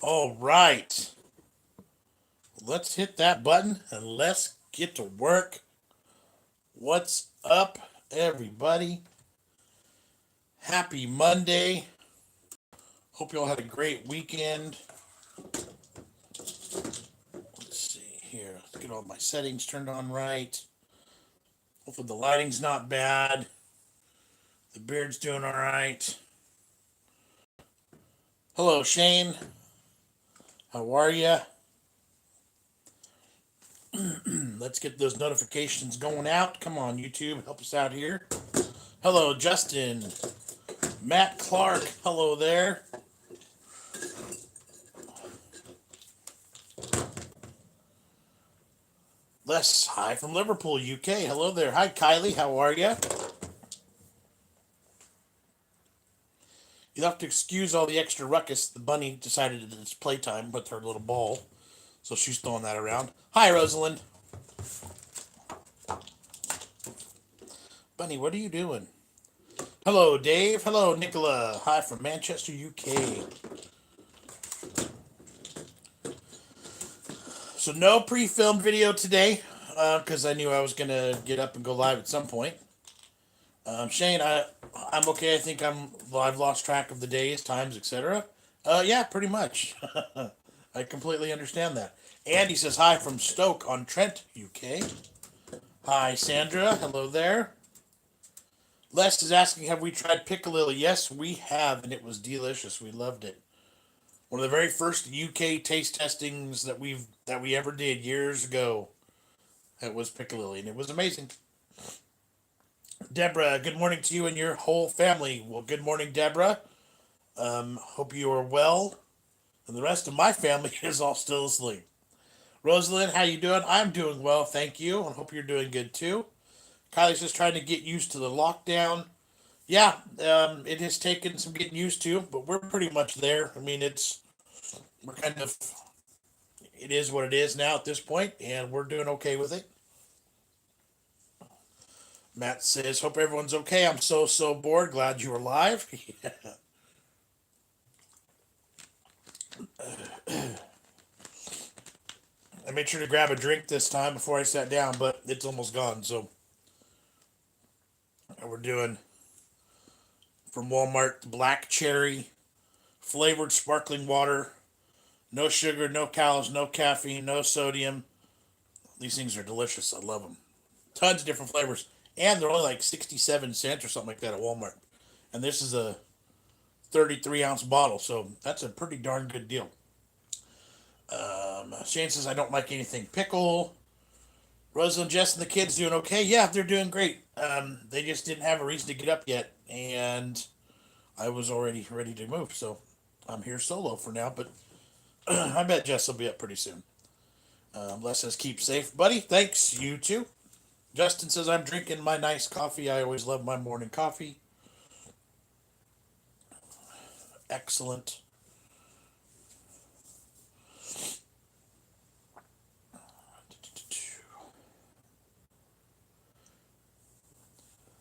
All right. Let's hit that button and let's get to work. What's up, everybody? Happy Monday. Hope you all had a great weekend. Let's see here. Let's get all my settings turned on right. Hopefully the lighting's not bad. The beard's doing all right. Hello, Shane. How are you? Let's get those notifications going out. Come on, YouTube, help us out here. Hello, Justin. Matt Clark, hello there. Les, hi from Liverpool, UK. Hello there. Hi, Kylie. How are you? You'll have to excuse all the extra ruckus. The bunny decided that it's playtime with her little ball, so she's throwing that around. Hi, Rosalind. Bunny, what are you doing? Hello, Dave. Hello, Nicola. Hi from Manchester, UK. So no pre-filmed video today, because I knew I was gonna get up and go live at some point. Shane, I'm okay. I think I've lost track of the days, times, etc. Yeah, pretty much. I completely understand that. Andy says hi from Stoke-on-Trent, UK. Hi, Sandra. Hello there. Les is asking, have we tried piccalilli? Yes, we have, and it was delicious. We loved it. One of the very first UK taste testings that we ever did years ago. It was piccalilli, and it was amazing. Deborah, good morning to you and your whole family. Well, good morning, Deborah. Hope you are well, and the rest of my family is all still asleep. Rosalind, how you doing? I'm doing well, thank you, and hope you're doing good too. Kylie's just trying to get used to the lockdown. Yeah, it has taken some getting used to, but we're pretty much there. I mean, we're kind of, it is what it is now at this point, and we're doing okay with it. Matt says, hope everyone's okay. I'm so bored. Glad you are live. I made sure to grab a drink this time before I sat down, but it's almost gone. So we're doing from Walmart black cherry flavored sparkling water. No sugar, no calories, no caffeine, no sodium. These things are delicious. I love them. Tons of different flavors. And they're only like 67 cents or something like that at Walmart. And this is a 33-ounce bottle, so that's a pretty darn good deal. Shane says, I don't like anything pickle. Rosalind, Jess, and the kids doing okay? Yeah, they're doing great. They just didn't have a reason to get up yet, and I was already ready to move, so I'm here solo for now, but I bet Jess will be up pretty soon. Les says, keep safe, buddy. Thanks, you too. Justin says, I'm drinking my nice coffee. I always love my morning coffee. Excellent.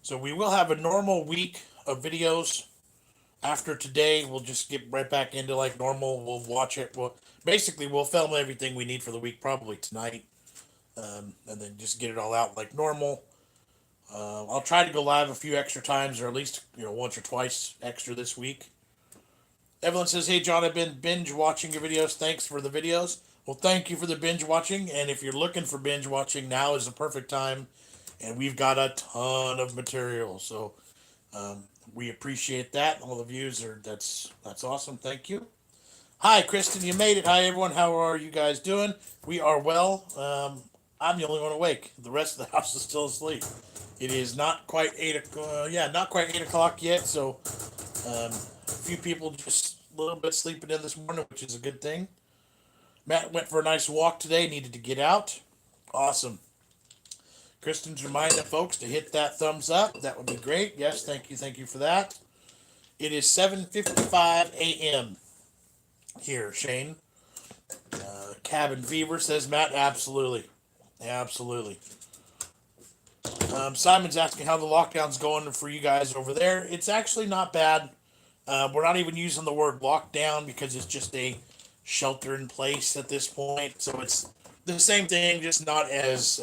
So we will have a normal week of videos after today. We'll just get right back into like normal. We'll watch it. We'll film everything we need for the week probably tonight, and then just get it all out like normal. I'll try to go live a few extra times, or at least once or twice extra this week. Evelyn says, "Hey John, I've been binge watching your videos. Thanks for the videos." Well, thank you for the binge watching, and if you're looking for binge watching, now is the perfect time, and we've got a ton of material. So we appreciate that. All the views are that's awesome. Thank you. Hi, Kristen, you made it. Hi, everyone. How are you guys doing? We are well. I'm the only one awake. The rest of the house is still asleep. It is not quite 8 o'clock. Yeah, not quite 8 o'clock yet. So, a few people just a little bit sleeping in this morning, which is a good thing. Matt went for a nice walk today. Needed to get out. Awesome. Kristen's reminding folks to hit that thumbs up. That would be great. Yes, thank you for that. It is 7:55 a.m. here, Shane. Cabin fever, says Matt. Absolutely. Absolutely. Simon's asking how the lockdown's going for you guys over there. It's actually not bad. We're not even using the word lockdown because it's just a shelter in place at this point. So it's the same thing, just not as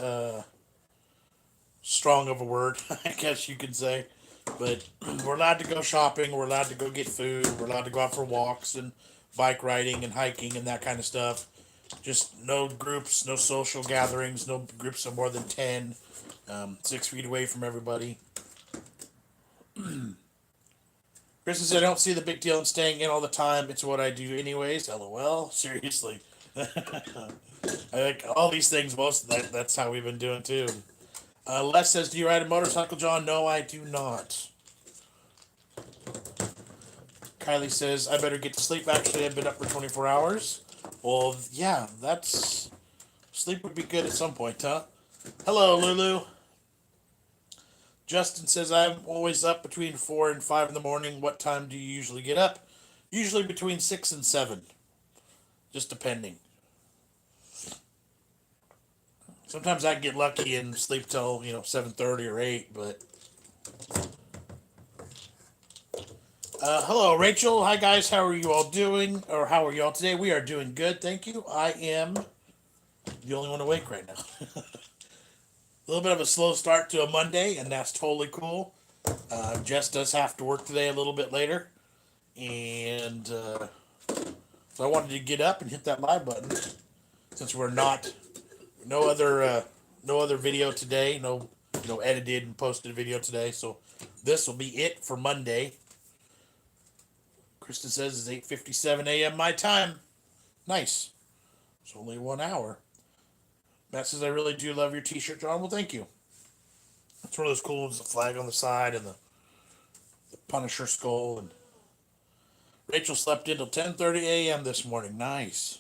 strong of a word, I guess you could say. But we're allowed to go shopping. We're allowed to go get food. We're allowed to go out for walks and bike riding and hiking and that kind of stuff. Just no groups, no social gatherings, no groups of more than 10, 6 feet away from everybody. Kristen said, I don't see the big deal in staying in all the time. It's what I do anyways. LOL. Seriously. I think all these things, that's how we've been doing too. Les says, do you ride a motorcycle, John? No, I do not. Kylie says, I better get to sleep. Actually, I've been up for 24 hours. Well, yeah, sleep would be good at some point, huh? Hello, Lulu. Justin says, I'm always up between 4 and 5 in the morning. What time do you usually get up? Usually between 6 and 7. Just depending. Sometimes I get lucky and sleep till, 7:30 or 8, but... hello, Rachel. Hi, guys. How are you all doing? Or how are you all today? We are doing good, thank you. I am the only one awake right now. A little bit of a slow start to a Monday, and that's totally cool. Jess does have to work today a little bit later. And so I wanted to get up and hit that live button. Since we're no other video today, no edited and posted video today. So this will be it for Monday. Kristen says it's 8:57 a.m. my time. Nice. It's only 1 hour. Matt says, I really do love your t-shirt, John. Well, thank you. It's one of those cool ones, the flag on the side and the Punisher skull. And Rachel slept until 10:30 a.m. this morning. Nice.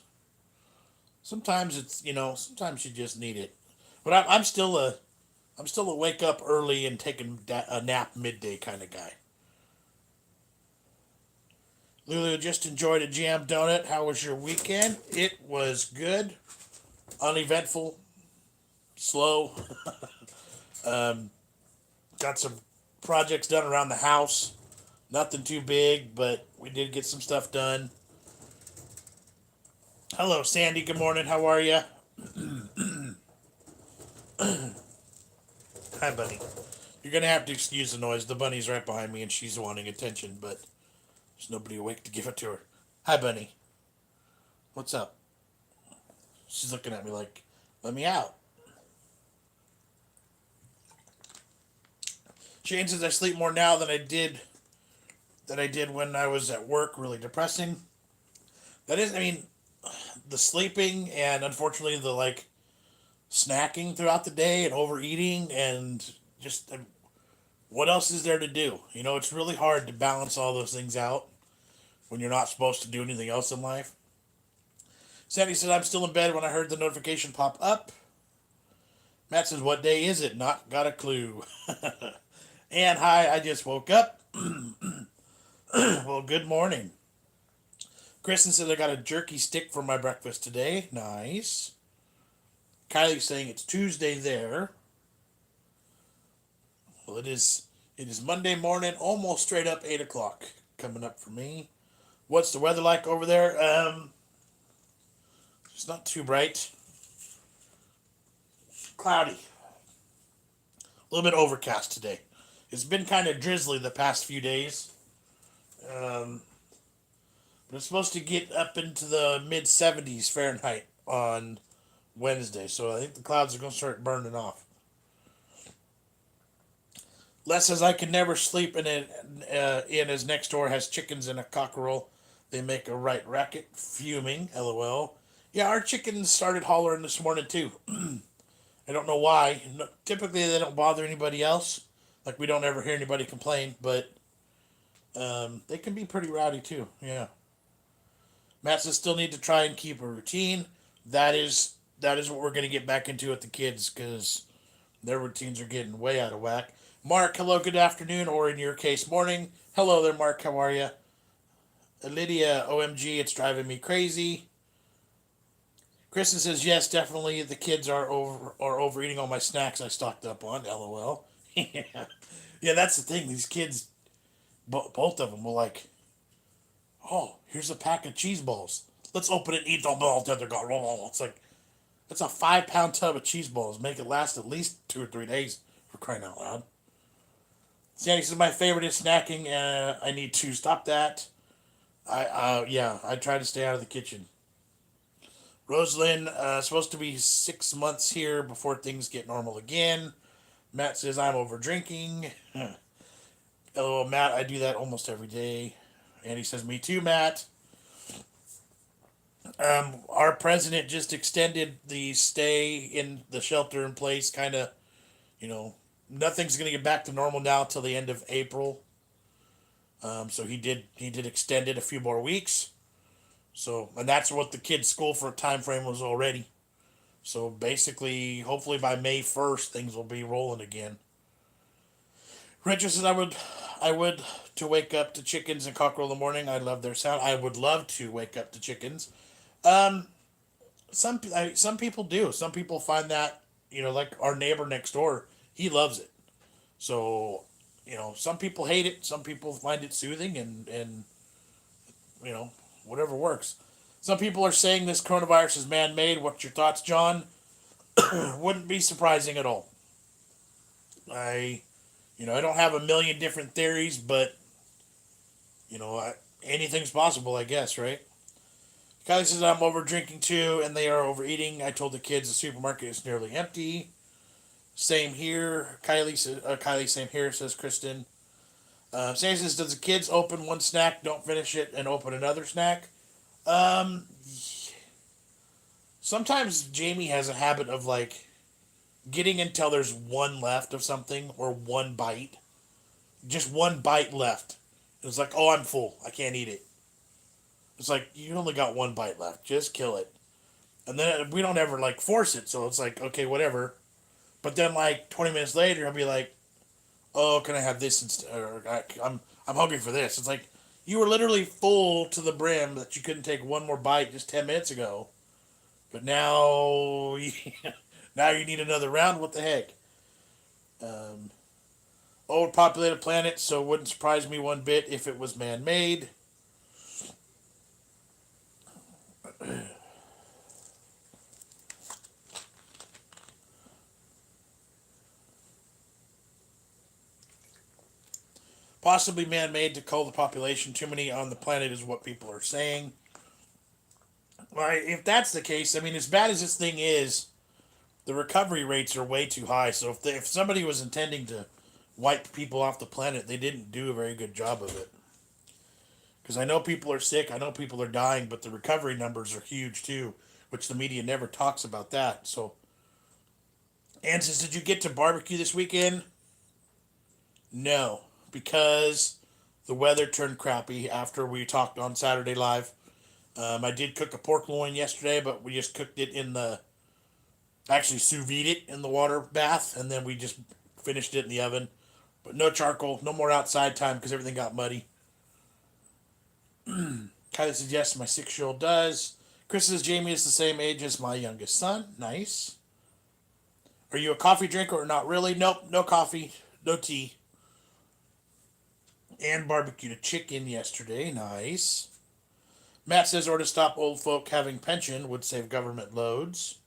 Sometimes it's, sometimes you just need it. But I'm still a wake up early and taking a nap midday kind of guy. Lulu just enjoyed a jam donut. How was your weekend? It was good, uneventful, slow. Got some projects done around the house. Nothing too big, but we did get some stuff done. Hello, Sandy. Good morning. How are you? Hi, buddy. You're going to have to excuse the noise. The bunny's right behind me, and she's wanting attention, but there's nobody awake to give it to her. Hi, bunny. What's up? She's looking at me like, let me out. Shane says I sleep more now than I did when I was at work. Really depressing. That is, the sleeping and unfortunately the snacking throughout the day and overeating and just what else is there to do? It's really hard to balance all those things out when you're not supposed to do anything else in life. Sandy said, I'm still in bed when I heard the notification pop up. Matt says, what day is it? Not got a clue. And hi, I just woke up. Well, good morning. Kristen said I got a jerky stick for my breakfast today. Nice. Kylie's saying it's Tuesday there. Well, it is Monday morning, almost straight up 8 o'clock coming up for me. What's the weather like over there? It's not too bright. Cloudy. A little bit overcast today. It's been kind of drizzly the past few days. But it's supposed to get up into the mid 70s Fahrenheit on Wednesday. So I think the clouds are going to start burning off. Les says I can never sleep in his next door has chickens and a cockerel. They make a right racket. Fuming. LOL. Yeah, our chickens started hollering this morning too. I don't know why. No, typically they don't bother anybody else. Like we don't ever hear anybody complain, but they can be pretty rowdy too. Yeah. Matt says still need to try and keep a routine. That is what we're going to get back into with the kids because their routines are getting way out of whack. Mark, hello, good afternoon, or in your case, morning. Hello there, Mark, how are you? Lydia, OMG, it's driving me crazy. Kristen says, yes, definitely, the kids are overeating all my snacks I stocked up on, LOL. Yeah, that's the thing, these kids, both of them were like, oh, here's a pack of cheese balls. Let's open it and eat them all till they're gone. It's like, it's a 5 pound tub of cheese balls. Make it last at least 2 or 3 days, for crying out loud. Sandy says my favorite is snacking. I need to stop that. Yeah, I try to stay out of the kitchen. Rosalind, supposed to be 6 months here before things get normal again. Matt says I'm over drinking. LOL, Matt, I do that almost every day. And he says, me too, Matt. Our president just extended the stay in the shelter in place, kind of, you know, nothing's going to get back to normal now till the end of April. So he did extend it a few more weeks. So, and that's what the kids' school for time frame was already. So basically, hopefully by May 1st, things will be rolling again. Richard says I would to wake up to chickens and cockerel in the morning. I love their sound. I would love to wake up to chickens. Um, some people do. Some people find that, like our neighbor next door, he loves it. So, some people hate it. Some people find it soothing, and you know whatever works. Some people are saying this coronavirus is man-made. What's your thoughts, John? Wouldn't be surprising at all. I, I don't have a million different theories, but anything's possible, I guess, right? Kylie says I'm over drinking too, and they are overeating. I told the kids the supermarket is nearly empty. Same here. Kylie, same here, says Kristen. Sam says, does the kids open one snack, don't finish it, and open another snack? Um, Sometimes Jamie has a habit of like getting until there's one left of something or one bite, just one bite left. It's like, oh, I'm full. I can't eat it. It's like you only got one bite left. Just kill it. And then we don't ever like force it, so it's like, okay, whatever. But then like 20 minutes later, I'll be like, oh, can I have this instead? Or I'm hungry for this. It's like you were literally full to the brim that you couldn't take one more bite just 10 minutes ago. But now, now you need another round. What the heck? Um, Old populated planet, so it wouldn't surprise me one bit if it was man-made. Possibly man-made to cull the population. Too many on the planet is what people are saying. Right? If that's the case, I mean, as bad as this thing is, the recovery rates are way too high. So if somebody was intending to wipe people off the planet, they didn't do a very good job of it. Because I know people are sick, I know people are dying, but the recovery numbers are huge too, which the media never talks about that. So, Ann says, did you get to barbecue this weekend? No, because the weather turned crappy after we talked on Saturday Live. I did cook a pork loin yesterday, but we just cooked it actually sous vide it in the water bath, and then we just finished it in the oven. But no charcoal, no more outside time because everything got muddy. Kylie says, yes, my 6-year-old does. Chris says, Jamie is the same age as my youngest son. Nice. Are you a coffee drinker or not really? Nope, no coffee, no tea. And barbecued a chicken yesterday. Nice. Matt says, or to stop old folk having pension would save government loads.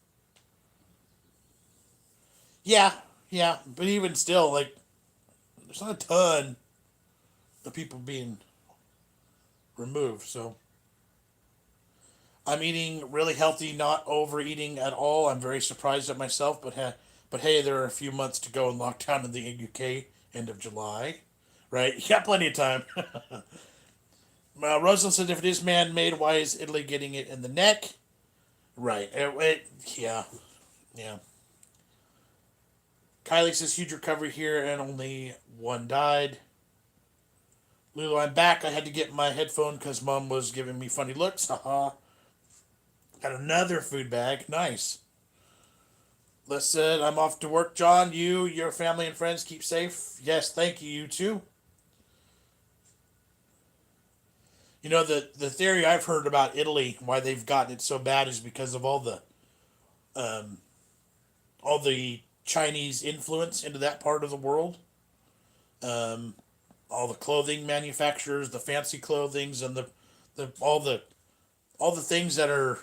Yeah, yeah, but even still, like, there's not a ton of people being removed, so I'm eating really healthy, not overeating at all. I'm very surprised at myself, but hey, there are a few months to go in lockdown in the UK, end of July, right? You got plenty of time. Rosalind said, if it is man-made, why is Italy getting it in the neck? Right. Yeah, yeah. Kylie says, huge recovery here, and only one died. Lulu, I'm back. I had to get my headphone because Mom was giving me funny looks. Haha. Got another food bag. Nice. Listen, I'm off to work, John. You, your family, and friends keep safe. Yes, thank you. You too. The theory I've heard about Italy, why they've gotten it so bad, is because of um, all the Chinese influence into that part of the world. Um, all the clothing manufacturers, the fancy clothings, and the all the all the things that are,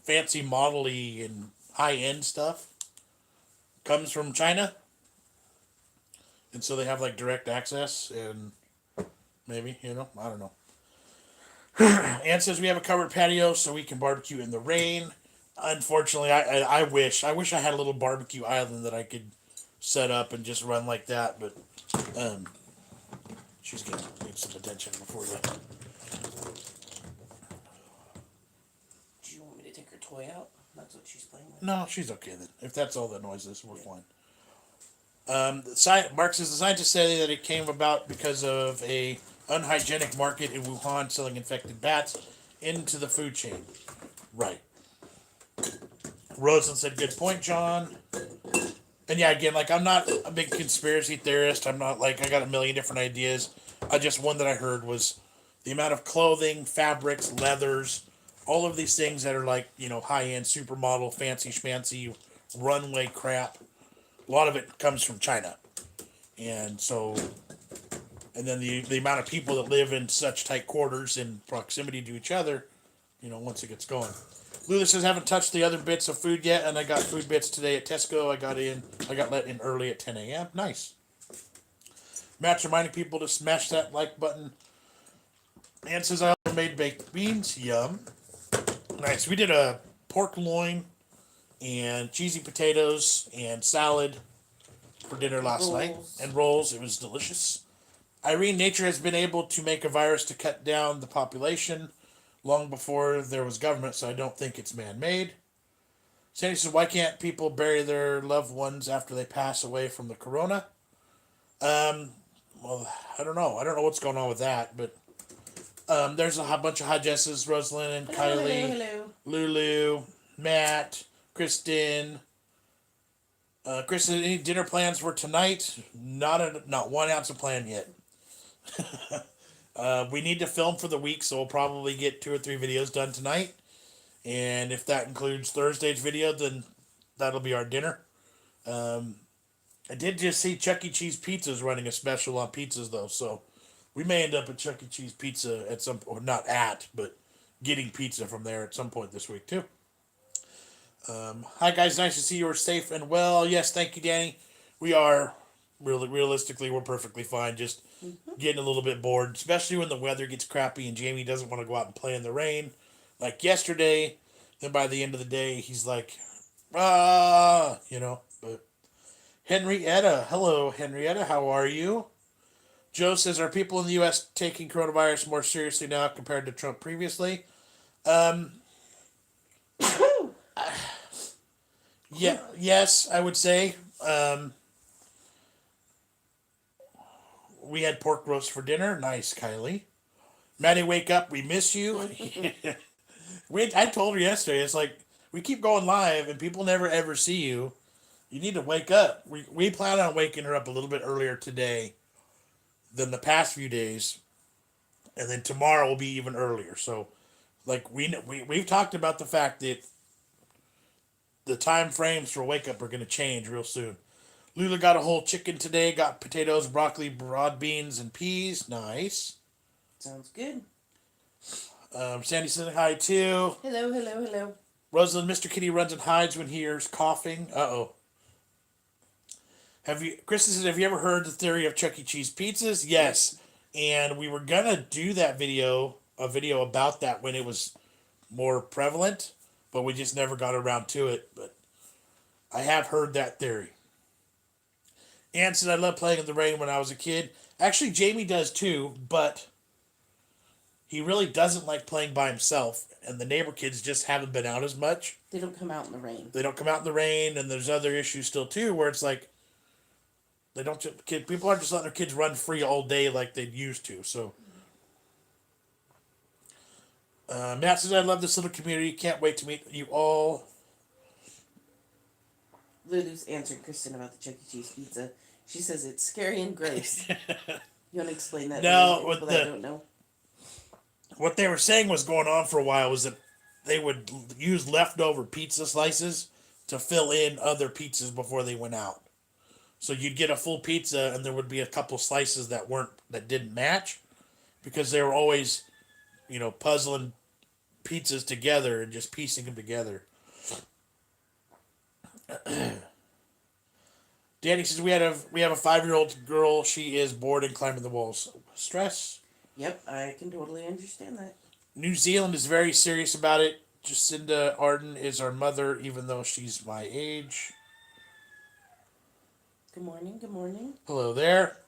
fancy model-y and high-end stuff comes from China. And so they have like direct access and maybe, I don't know. Ann says we have a covered patio so we can barbecue in the rain. Unfortunately, I wish I had a little barbecue island that I could set up and just run like that, but um, she's gonna need some attention before you. Do you want me to take her toy out? That's what she's playing with. No, she's okay then. If that's all that noise is, we're fine. Mark says the scientists say that it came about because of a unhygienic market in Wuhan selling infected bats into the food chain. Right. Rosen said, "Good point, John." And yeah, again, like I'm not a big conspiracy theorist. I'm not like I got a million different ideas. I just one that I heard was the amount of clothing, fabrics, leathers, all of these things that are like high end, supermodel, fancy schmancy, runway crap. A lot of it comes from China, and so, and then the amount of people that live in such tight quarters in proximity to each other, once it gets going. Lula says haven't touched the other bits of food yet, and I got food bits today at Tesco. I got let in early at 10 a.m. Nice. Matt's reminding people to smash that like button. Ann says I also made baked beans. Yum. Nice. We did a pork loin and cheesy potatoes and salad for dinner last night. And rolls. It was delicious. Irene, nature has been able to make a virus to cut down the population long before there was government, so I don't think it's man-made. Sandy says, why can't people bury their loved ones after they pass away from the corona? Well, I don't know. I don't know what's going on with that, but there's a bunch of hi Jesses, Rosalind and Kylie, Hello. Lulu, Matt, Kristen. Kristen, any dinner plans for tonight? Not 1 ounce of plan yet. We need to film for the week, so we'll probably get 2 or 3 videos done tonight. And if that includes Thursday's video, then that'll be our dinner. I did just see Chuck E. Cheese Pizza's running a special on pizzas, though, so we may end up at Chuck E. Cheese Pizza at some point, not at, but getting pizza from there at some point this week, too. Hi, guys. Nice to see you are safe and well. Yes, thank you, Danny. We are, realistically, we're perfectly fine. Just getting a little bit bored, especially when the weather gets crappy and Jamie doesn't want to go out and play in the rain. Like yesterday, then by the end of the day, he's like, but Henrietta, hello, Henrietta, how are you? Joe says, are people in the U.S. taking coronavirus more seriously now compared to Trump previously? Yeah, yes, I would say. We had pork roast for dinner. Nice, Kylie. Maddie, wake up. We miss you. I told her yesterday, it's like, we keep going live and people never ever see you. You need to wake up. We plan on waking her up a little bit earlier today than the past few days. And then tomorrow will be even earlier. So, like, we've talked about the fact that the time frames for wake up are going to change real soon. Lula got a whole chicken today. Got potatoes, broccoli, broad beans, and peas. Nice. Sounds good. Sandy saying hi too. Hello. Rosalind, Mr. Kitty runs and hides when he hears coughing. Uh-oh. Kristen says, have you ever heard the theory of Chuck E. Cheese pizzas? Yes. And we were gonna do a video about that when it was more prevalent, but we just never got around to it. But I have heard that theory. Ann said, I loved playing in the rain when I was a kid. Actually, Jamie does too, but he really doesn't like playing by himself, and the neighbor kids just haven't been out as much. They don't come out in the rain. And there's other issues still too, where it's like people aren't just letting their kids run free all day like they used to. So, Matt says, I love this little community. Can't wait to meet you all. Lulu's answered Kristen about the Chuck E. Cheese pizza. She says it's scary and gross. You want to explain that? No, to people that don't know. What they were saying was going on for a while was that they would use leftover pizza slices to fill in other pizzas before they went out. So you'd get a full pizza and there would be a couple slices that didn't match, because they were always, puzzling pizzas together and just piecing them together. Danny says we have a 5-year-old girl. She is bored and climbing the walls. Stress. Yep, I can totally understand that. New Zealand is very serious about it. Jacinda Arden is our mother, even though she's my age. Good morning, good morning. Hello there.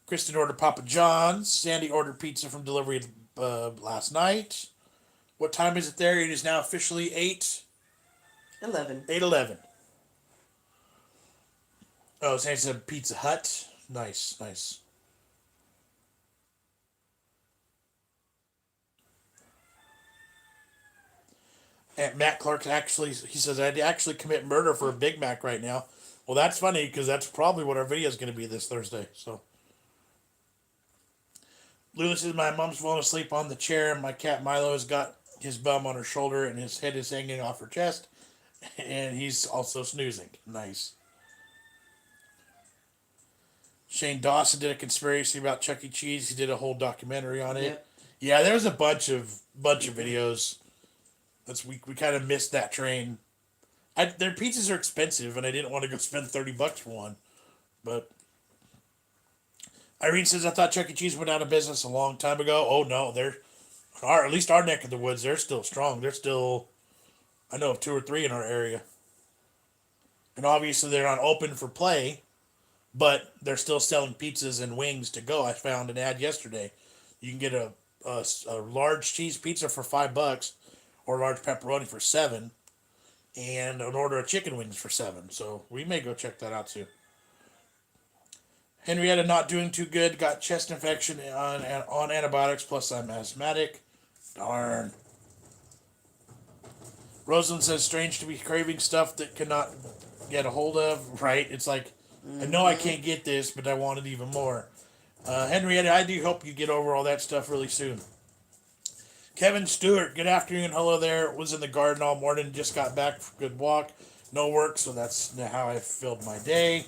Kristen ordered Papa John's. Sandy ordered pizza from delivery last night. What time is it there? It is now officially 11. 8:11. Oh, Sandy said Pizza Hut. Nice, nice. And Matt Clark he says, I'd actually commit murder for a Big Mac right now. Well, that's funny because that's probably what our video is going to be this Thursday. So, Lulu says, my mom's falling asleep on the chair, and my cat Milo has got his bum on her shoulder, and his head is hanging off her chest, and he's also snoozing. Nice. Shane Dawson did a conspiracy about Chuck E. Cheese. He did a whole documentary on it. Yep. Yeah, there's a bunch of videos. We kind of missed that train. Their pizzas are expensive, and I didn't want to go spend $30 for one. But Irene says, I thought Chuck E. Cheese went out of business a long time ago. Oh no, at least our neck of the woods, they're still strong. They're still, I know of 2 or 3 in our area, and obviously they're not open for play, but they're still selling pizzas and wings to go. I found an ad yesterday. You can get a large cheese pizza for $5. Or large pepperoni for $7, and an order of chicken wings for $7. So we may go check that out too. Henrietta not doing too good. Got chest infection on antibiotics. Plus I'm asthmatic. Darn. Rosalind says strange to be craving stuff that cannot get a hold of. Right? It's like I know I can't get this, but I want it even more. Henrietta, I do hope you get over all that stuff really soon. Kevin Stewart, good afternoon. Hello there. Was in the garden all morning. Just got back for a good walk. No work, so that's how I filled my day.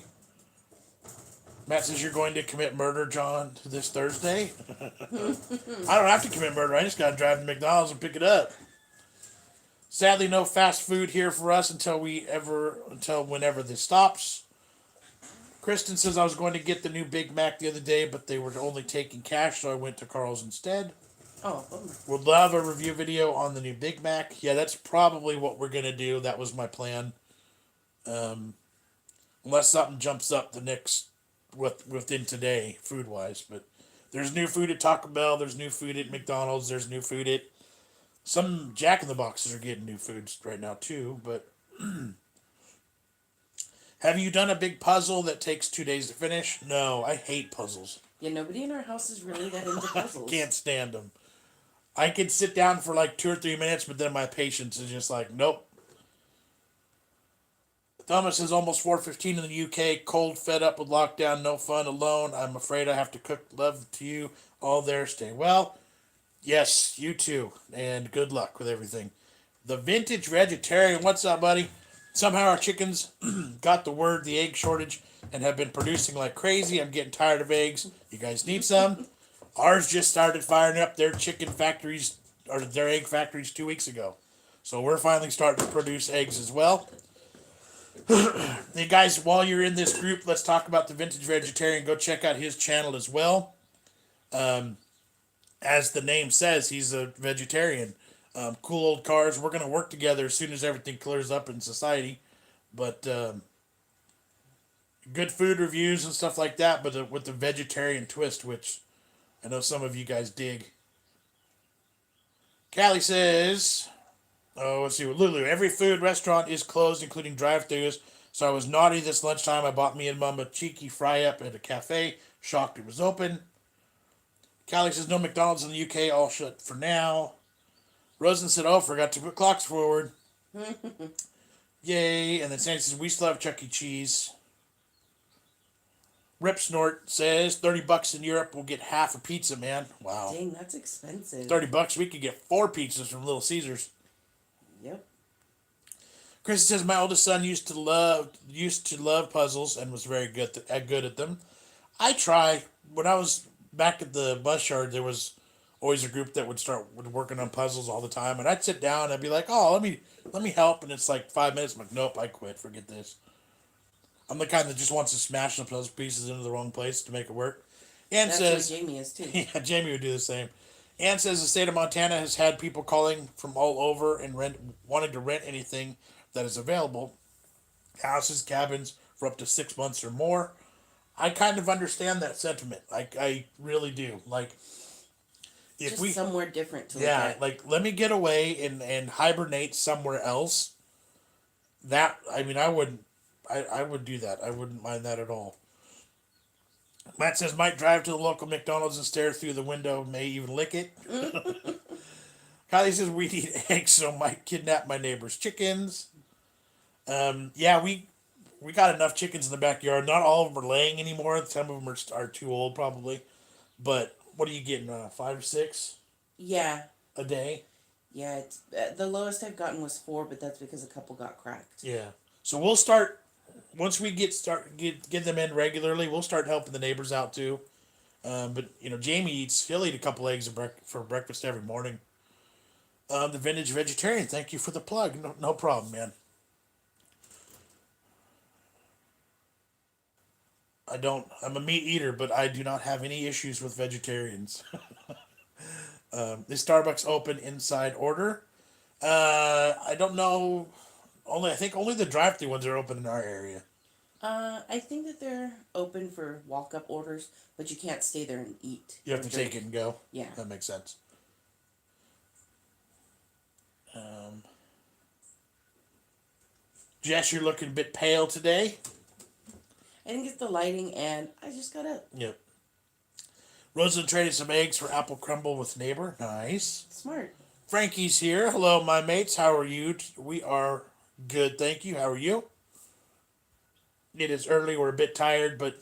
Matt says you're going to commit murder, John, this Thursday. I don't have to commit murder. I just got to drive to McDonald's and pick it up. Sadly, no fast food here for us until whenever this stops. Kristen says I was going to get the new Big Mac the other day, but they were only taking cash, so I went to Carl's instead. Oh, would love a review video on the new Big Mac. Yeah, that's probably what we're gonna do. That was my plan. Unless something jumps up within today, food wise. But there's new food at Taco Bell. There's new food at McDonald's. There's new food at some Jack in the Boxes are getting new foods right now too. But have you done a big puzzle that takes 2 days to finish? No, I hate puzzles. Yeah, nobody in our house is really that into puzzles. I can't stand them. I can sit down for like 2 or 3 minutes, but then my patience is just like, nope. Thomas is almost 4:15 in the UK. Cold, fed up with lockdown, no fun, alone. I'm afraid I have to cook. Love to you all there. Stay well. Yes, you too. And good luck with everything. The Vintage Vegetarian. What's up, buddy? Somehow our chickens got the egg shortage, and have been producing like crazy. I'm getting tired of eggs. You guys need some? Ours just started firing up their chicken factories, or their egg factories 2 weeks ago. So we're finally starting to produce eggs as well. Hey guys, while you're in this group, let's talk about the Vintage Vegetarian. Go check out his channel as well. As the name says, he's a vegetarian. Cool old cars. We're going to work together as soon as everything clears up in society. But good food reviews and stuff like that, but with the vegetarian twist, which I know some of you guys dig. Callie says, let's see, Lulu, every food restaurant is closed, including drive-thrus, so I was naughty this lunchtime. I bought me and Mom a cheeky fry-up at a cafe. Shocked it was open. Callie says, no McDonald's in the UK, all shut for now. Rosen said, forgot to put clocks forward. Yay. And then Sandy says, we still have Chuck E. Cheese. Rip Snort says $30 in Europe will get half a pizza, man. Wow. Dang, that's expensive. $30, we could get 4 pizzas from Little Caesars. Yep. Chris says my oldest son used to love puzzles and was very good at them. I try. When I was back at the bus yard, there was always a group that would working on puzzles all the time, and I'd sit down and I'd be like, "Oh, let me help," and it's like 5 minutes. I'm like, "Nope, I quit. Forget this." I'm the kind that just wants to smash the puzzle pieces into the wrong place to make it work. And That's what says, Jamie is too. yeah, Jamie would do the same. And says the state of Montana has had people calling from all over and wanting to rent anything that is available, houses, cabins for up to 6 months or more. I kind of understand that sentiment. I really do. Like, if Just we, somewhere different to look yeah, at. like let me get away and hibernate somewhere else. That I mean, I would do that. I wouldn't mind that at all. Matt says might drive to the local McDonald's and stare through the window, may even lick it. Kylie says we need eggs, so might kidnap my neighbor's chickens. Yeah, we got enough chickens in the backyard. Not all of them are laying anymore. Some of them are too old probably. But what are you getting? 5 or 6 Yeah, a day? yeah. It's, the lowest I've gotten was 4, but that's because a couple got cracked. Yeah. So we'll start once we get them in regularly. We'll start helping the neighbors out too. But Jamie he'll eat a couple eggs for breakfast every morning. The vintage vegetarian. Thank you for the plug. No problem, man. I'm a meat eater, but I do not have any issues with vegetarians. Is Starbucks open inside order? I don't know. I think only the drive-through ones are open in our area. I think that they're open for walk-up orders, but you can't stay there and eat. You have to take it and go. Yeah. That makes sense. Jess, you're looking a bit pale today. I think it's the lighting, and I just got up. Yep. Rosalind traded some eggs for apple crumble with neighbor. Nice. Smart. Frankie's here. Hello, my mates. How are you? We are good, thank you. How are you? It is early. We're a bit tired, but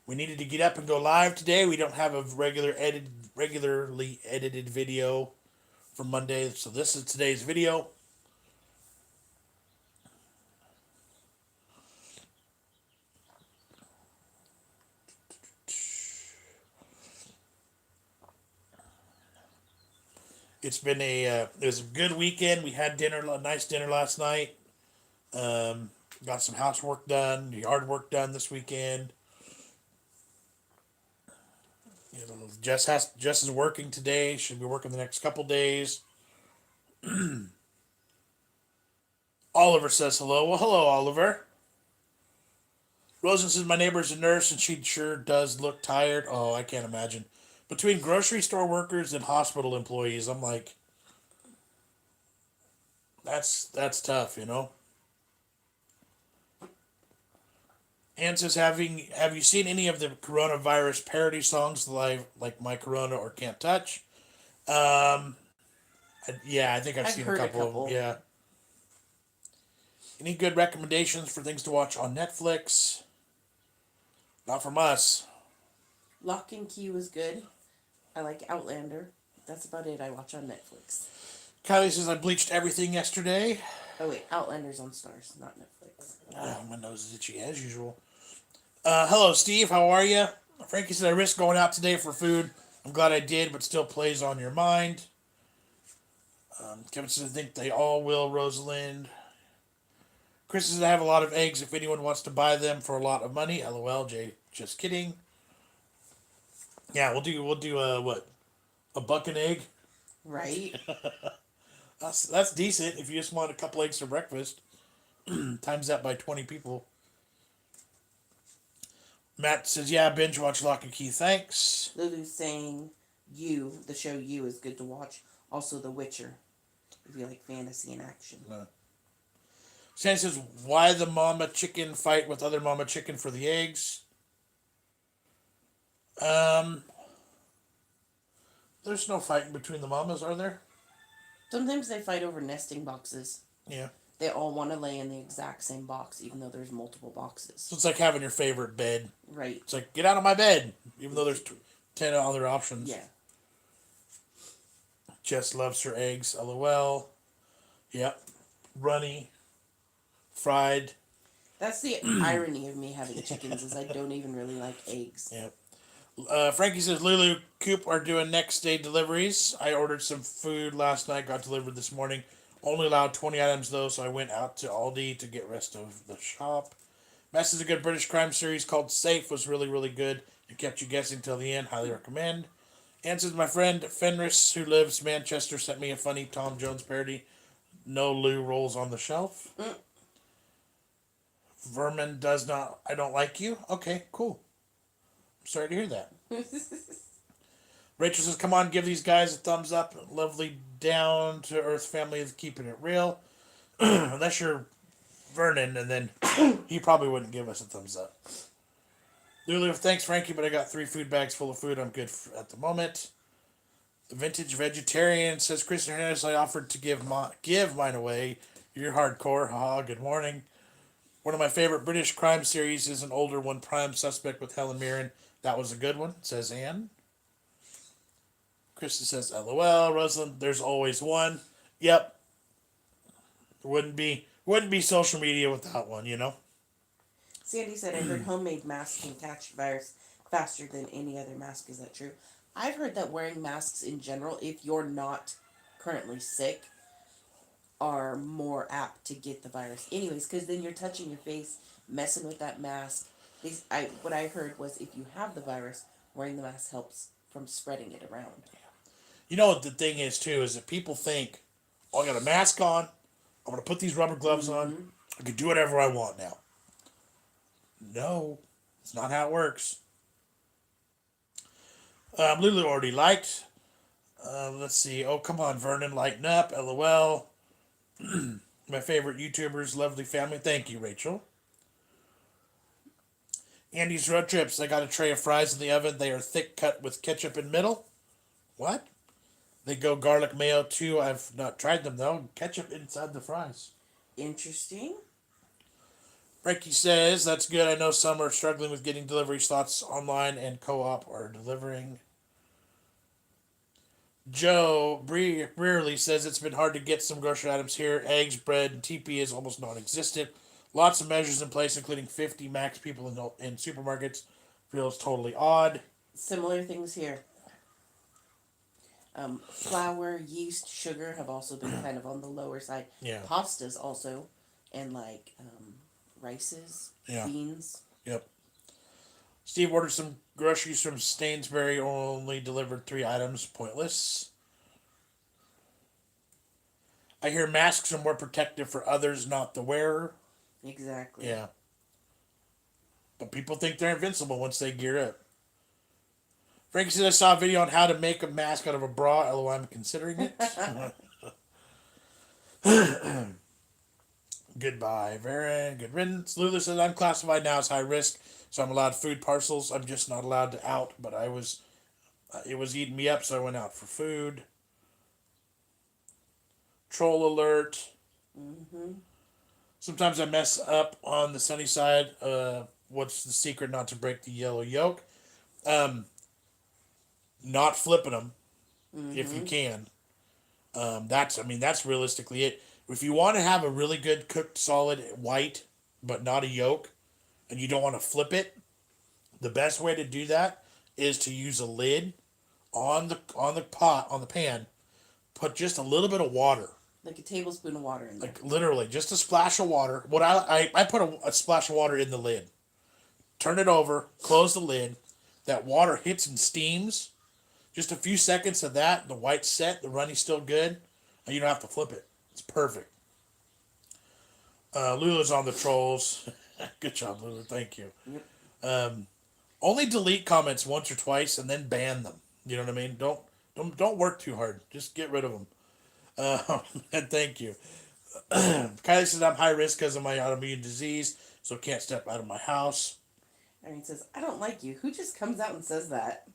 we needed to get up and go live today. We don't have a regularly edited video for Monday, so this is today's video. It's been it was a good weekend. We had a nice dinner last night. Got some housework done, yard work done this weekend. Jess is working today. Should be working the next couple days. Oliver says hello. Well, hello, Oliver. Rosen says my neighbor's a nurse and she sure does look tired. Oh, I can't imagine. Between grocery store workers and hospital employees, I'm like, that's tough, Ann says, have you seen any of the coronavirus parody songs like My Corona or Can't Touch? Yeah, I think I've seen a couple of them. Yeah. Any good recommendations for things to watch on Netflix? Not from us. Lock and Key was good. I like Outlander. That's about it I watch on Netflix. Kylie says I bleached everything yesterday. Oh wait, Outlander's on Stars, not Netflix. My nose is itchy as usual. Hello, Steve. How are you? Frankie said I risked going out today for food. I'm glad I did, but still plays on your mind. Kevin says I think they all will, Rosalind. Chris says I have a lot of eggs if anyone wants to buy them for a lot of money. LOL, Jay. Just kidding. Yeah, we'll do what? A buck an egg? Right. That's decent if you just want a couple eggs for breakfast. Times that by 20 people. Matt says, yeah, binge watch Lock and Key, thanks. Lulu's saying the show You is good to watch. Also The Witcher, if you like fantasy and action. Stan says, why the mama chicken fight with other mama chicken for the eggs? There's no fighting between the mamas, are there? Sometimes they fight over nesting boxes. Yeah. They all want to lay in the exact same box, even though there's multiple boxes. So it's like having your favorite bed. Right. It's like, get out of my bed, even though there's 10 other options. Yeah. Jess loves her eggs, LOL. Yep. Runny. Fried. That's the irony of me having chickens, is I don't even really like eggs. Yep. Frankie says Lulu Coop are doing next day deliveries. I ordered some food last night, got delivered this morning. Only allowed 20 items though, so I went out to Aldi to get rest of the shop. Mess is a good British crime series called Safe, was really, really good. It kept you guessing till the end. Highly recommend. And since my friend Fenris, who lives Manchester, sent me a funny Tom Jones parody. No Lou rolls on the shelf. Vermin does not. I don't like you. Okay, cool. I'm sorry to hear that. Rachel says, "Come on, give these guys a thumbs up. Lovely down to earth family is keeping it real. Unless you're Vernon, and then he probably wouldn't give us a thumbs up." Lulu, thanks, Frankie, but I got 3 food bags full of food. I'm good at the moment. The Vintage Vegetarian says, "Chris Hernandez, I offered to give mine away. You're hardcore. Haha, good morning. One of my favorite British crime series is an older one, Prime Suspect with Helen Mirren. That was a good one," says Anne. Kristen says, "LOL, Rosalind, there's always one." Yep. Wouldn't be social media without one, you know? Sandy said, "I heard homemade masks can catch virus faster than any other mask. Is that true?" I've heard that wearing masks in general, if you're not currently sick, are more apt to get the virus. Anyways, because then you're touching your face, messing with that mask. What I heard was if you have the virus, wearing the mask helps from spreading it around. You know what the thing is, too, is that people think, "Oh, I got a mask on. I'm going to put these rubber gloves on. I can do whatever I want now." No, it's not how it works. Lulu already liked. Let's see. Oh, come on, Vernon, lighten up. LOL. My favorite YouTubers, lovely family. Thank you, Rachel. Andy's Road Trips. I got a tray of fries in the oven. They are thick cut with ketchup in middle. What? They go garlic mayo too. I've not tried them though. Ketchup inside the fries. Interesting. Frankie says, "That's good. I know some are struggling with getting delivery slots online and co-op are delivering." Joe Brearley says, "It's been hard to get some grocery items here. Eggs, bread, and TP is almost non-existent. Lots of measures in place, including 50 max people in supermarkets. Feels totally odd." Similar things here. Flour, yeast, sugar have also been kind of on the lower side. Yeah. Pastas also, and rices, Yeah. beans. Yep. Steve ordered some groceries from Stainsbury, only delivered 3 items. Pointless. I hear masks are more protective for others, not the wearer. Exactly. Yeah. But people think they're invincible once they gear up. Frankie says, "I saw a video on how to make a mask out of a bra. LOL, I'm considering it." Goodbye, Varen. Good riddance. Lulu says, "I'm classified now as high risk, so I'm allowed food parcels. I'm just not allowed to out, but it was eating me up, so I went out for food." Troll alert. Sometimes I mess up on the sunny side. What's the secret not to break the yellow yolk? Not flipping them, if you can. That's realistically it. If you want to have a really good cooked solid white, but not a yolk, and you don't want to flip it, the best way to do that is to use a lid on the pan. Put just a little bit of water, Like a tablespoon of water in there. like literally just a splash of water. What I put a splash of water in the lid. Turn it over, close the lid. That water hits and steams. Just a few seconds of that, the white's set, the runny's still good, and you don't have to flip it. It's perfect. Lula's on the trolls. Good job, Lula. Thank you. Yep. Only delete comments once or twice and then ban them. You know what I mean? Don't work too hard. Just get rid of them. And thank you. Kylie says, "I'm high risk because of my autoimmune disease, so can't step out of my house." Irene says, "I don't like you." Who just comes out and says that?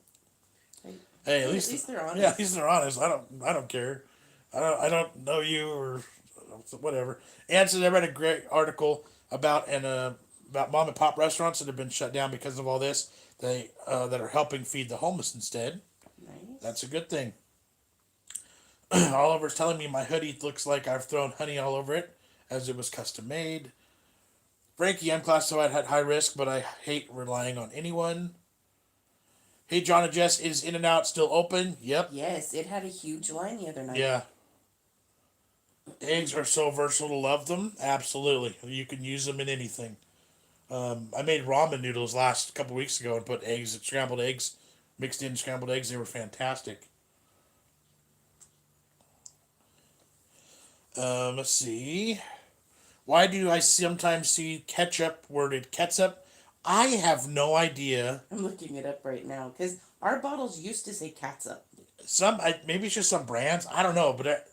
Hey, at least they're honest. Yeah, at least they're honest. I don't care. I don't know you or whatever. And so I read a great article about mom and pop restaurants that have been shut down because of all this. They that are helping feed the homeless instead. Nice. That's a good thing. Oliver's telling me my hoodie looks like I've thrown honey all over it, as it was custom made. Frankie, I'm classified at high risk, but I hate relying on anyone. Hey, Jon and Jess, is In-N-Out still open? Yep. Yes, it had a huge line the other night. Yeah. Eggs are so versatile. Love them. Absolutely. You can use them in anything. I made ramen noodles last couple weeks ago and put scrambled eggs, mixed in scrambled eggs. They were fantastic. Let's see. Why do I sometimes see ketchup worded ketchup? I have no idea. I'm looking it up right now because our bottles used to say catsup. Maybe it's just some brands. I don't know, but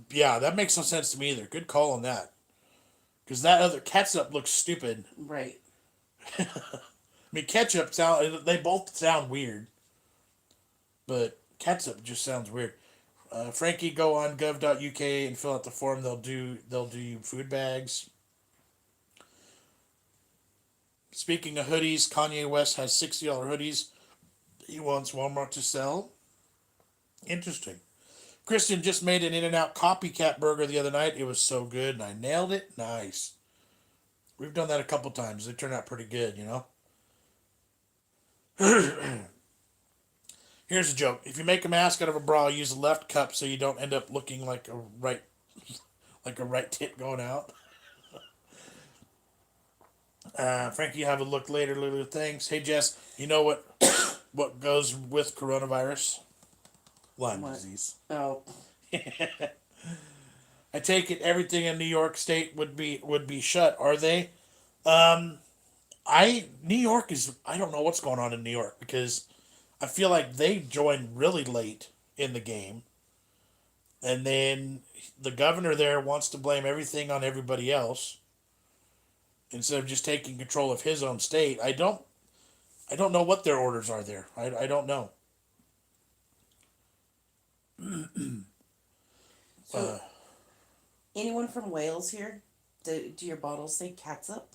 yeah, that makes no sense to me either. Good call on that. Because that other ketchup looks stupid. Right. I mean, ketchup sound. They both sound weird, but ketchup just sounds weird. Frankie, go on gov.uk and fill out the form. They'll do you food bags. Speaking of hoodies, Kanye West has $60 hoodies he wants Walmart to sell. Interesting. Kristen just made an In-N-Out copycat burger the other night. It was so good, and I nailed it. Nice. We've done that a couple times. They turn out pretty good, you know. Here's a joke. If you make a mask out of a bra, use the left cup so you don't end up looking like a right tit going out. Frankie, you have a look later. Little things. Hey Jess, you know what goes with coronavirus? Lyme disease. Oh. I take it everything in New York State would be shut. Are they? New York is. I don't know what's going on in New York because I feel like they joined really late in the game, and then the governor there wants to blame everything on everybody else instead of just taking control of his own state. I don't know what their orders are there. I don't know. So, anyone from Wales here? Do your bottles say catsup?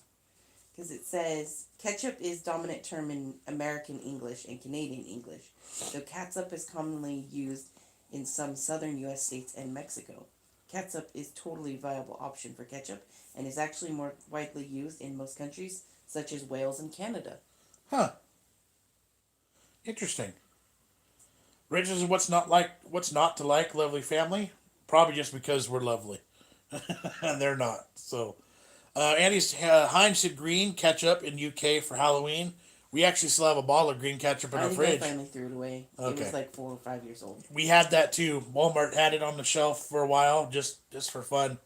Because it says ketchup is dominant term in American English and Canadian English, though catsup is commonly used in some southern U.S. states and Mexico. Catsup is totally viable option for ketchup and is actually more widely used in most countries, such as Wales and Canada. Huh. Interesting. Rich is what's not to like, lovely family? Probably just because we're lovely. And they're not. So, Andy's Heinz said green ketchup in UK for Halloween. We actually still have a bottle of green ketchup in I our think fridge. I finally threw it away. Okay. It was like 4 or 5 years old. We had that too. Walmart had it on the shelf for a while, just for fun.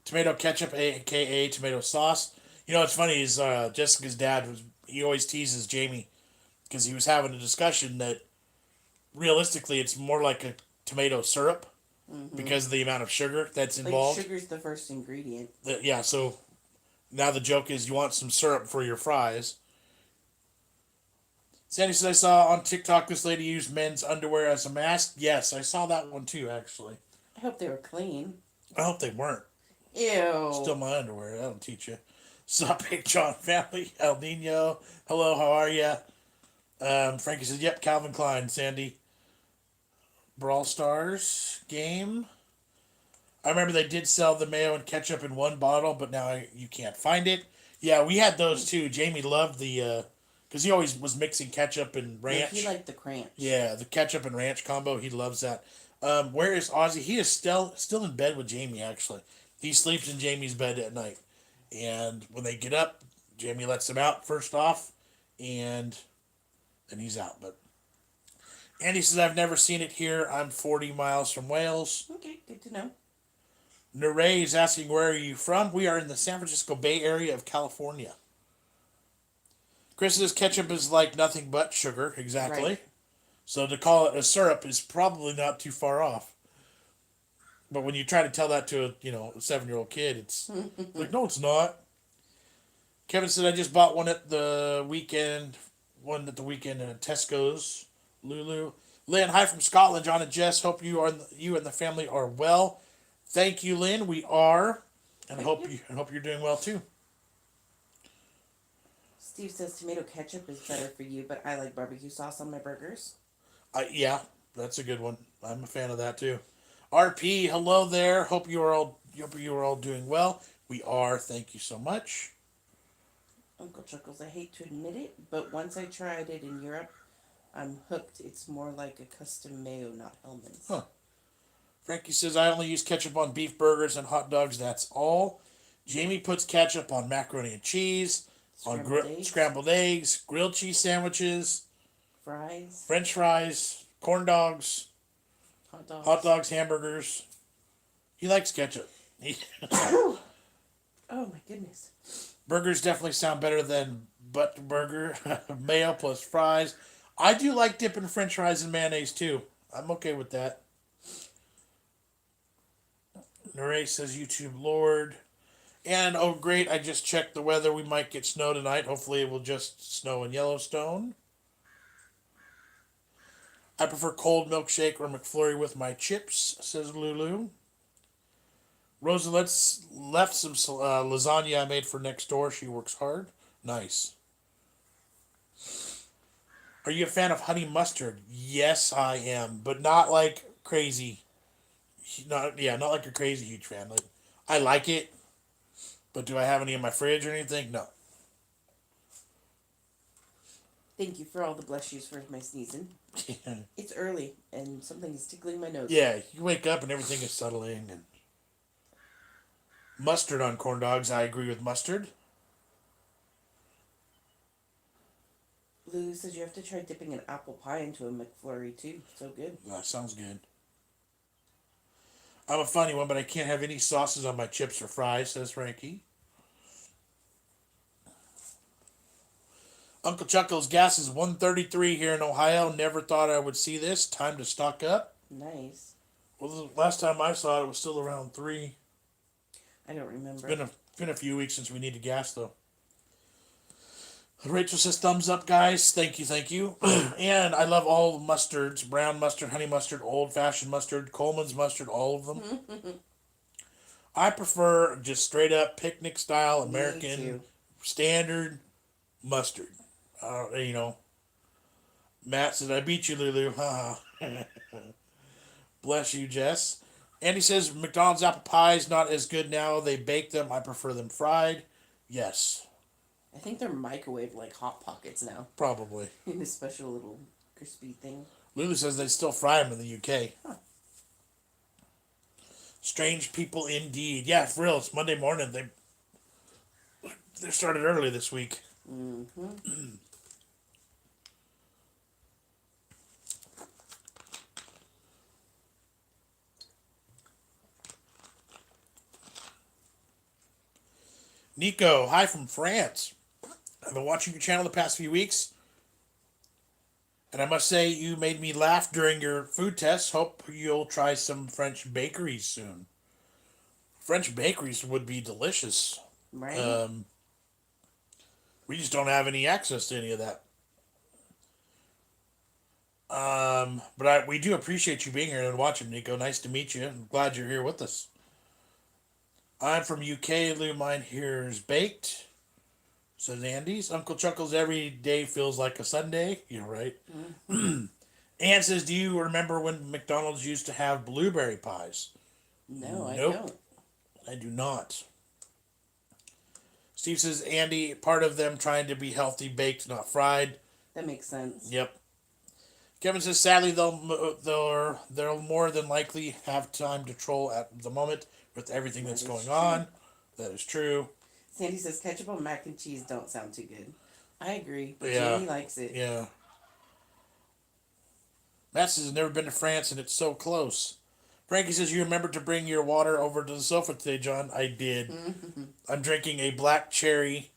Tomato ketchup, aka tomato sauce. You know what's funny is Jessica's dad he always teases Jamie because he was having a discussion that realistically it's more like a tomato syrup because of the amount of sugar that's involved. Like sugar's the first ingredient. Yeah, so now the joke is you want some syrup for your fries. Sandy said I saw on TikTok this lady use men's underwear as a mask. Yes, I saw that one too, actually. I hope they were clean. I hope they weren't. Ew. Still my underwear. That'll teach you. Sup, BigJon family. El Nino. Hello, how are ya? Frankie says, yep, Calvin Klein. Sandy. Brawl Stars game. I remember they did sell the mayo and ketchup in one bottle, but now you can't find it. Yeah, we had those too. Jamie loved the, because he always was mixing ketchup and ranch. Like he liked the cranch. Yeah, the ketchup and ranch combo. He loves that. Where is Ozzy? He is still in bed with Jamie, actually. He sleeps in Jamie's bed at night. And when they get up, Jamie lets him out first off, and then he's out. But Andy says, I've never seen it here. I'm 40 miles from Wales. Okay, good to know. Neray is asking, where are you from? We are in the San Francisco Bay Area of California. Chris says, ketchup is like nothing but sugar. Exactly. Right. So to call it a syrup is probably not too far off. But when you try to tell that to a 7-year-old kid, it's like, no, it's not. Kevin said, I just bought one at the weekend. At Tesco's. Lulu. Lynn, hi from Scotland. Jon and Jess, hope you and the family are well. Thank you, Lynn. We are, and I hope you're doing well too. Steve says tomato ketchup is better for you, but I like barbecue sauce on my burgers. Yeah, that's a good one. I'm a fan of that too. RP, hello there. Hope you are all doing well. We are. Thank you so much. Uncle Chuckles, I hate to admit it, but once I tried it in Europe, I'm hooked. It's more like a custom mayo, not Hellman's. Huh. Frankie says, I only use ketchup on beef burgers and hot dogs. That's all. Jamie puts ketchup on macaroni and cheese, on scrambled eggs, grilled cheese sandwiches, fries, French fries, corn dogs, hot dogs, hamburgers. He likes ketchup. Oh my goodness. Burgers definitely sound better than butt burger. Mayo plus fries. I do like dipping French fries in mayonnaise too. I'm okay with that. Neray says YouTube Lord. And oh great, I just checked the weather. We might get snow tonight. Hopefully it will just snow in Yellowstone. I prefer cold milkshake or McFlurry with my chips, says Lulu. Rosa left some lasagna I made for next door. She works hard. Nice. Are you a fan of honey mustard? Yes, I am, but not like crazy. Not like a crazy huge fan. Like, I like it, but do I have any in my fridge or anything? No. Thank you for all the bless yous for my sneezing. It's early and something is tickling my nose. Yeah, you wake up and everything is settling. And mustard on corn dogs. I agree with mustard. Lulu says you have to try dipping an apple pie into a McFlurry too. So good. That sounds good. I'm a funny one, but I can't have any sauces on my chips or fries, says Frankie. Uncle Chuckles, gas is $1.33 here in Ohio. Never thought I would see this. Time to stock up. Nice. Well, the last time I saw it, it was still around 3. I don't remember. It's been a few weeks since we needed gas, though. Rachel says, thumbs up, guys. Thank you. And I love all the mustards. Brown mustard, honey mustard, old-fashioned mustard, Coleman's mustard, all of them. I prefer just straight-up picnic-style American standard mustard. Matt said, I beat you, Lulu. Bless you, Jess. Andy says, McDonald's apple pie's not as good now. They bake them. I prefer them fried. Yes. I think they're microwave like Hot Pockets now. Probably. In this special little crispy thing. Lulu says they still fry them in the UK. Huh. Strange people indeed. Yeah, for real. It's Monday morning. They started early this week. Mm-hmm. Nico, hi from France. I've been watching your channel the past few weeks, and I must say you made me laugh during your food tests. Hope you'll try some French bakeries soon. French bakeries would be delicious. Right. We just don't have any access to any of that. But we do appreciate you being here and watching, Nico. Nice to meet you. I'm glad you're here with us. I'm from UK. Lou, mine here is baked. Says Andy's. Uncle Chuckles, every day feels like a Sunday. You're right. Mm-hmm. Ann says, do you remember when McDonald's used to have blueberry pies? No, I nope. don't. I do not. Steve says, Andy, part of them trying to be healthy, baked, not fried. That makes sense. Yep. Kevin says, sadly, they'll more than likely have time to troll at the moment with everything that's going on. That is true. Sandy says, ketchup on mac and cheese don't sound too good. I agree, but Jamie likes it. Yeah. Matt says, I've never been to France and it's so close. Frankie says, you remembered to bring your water over to the sofa today, John. I did. I'm drinking a black cherry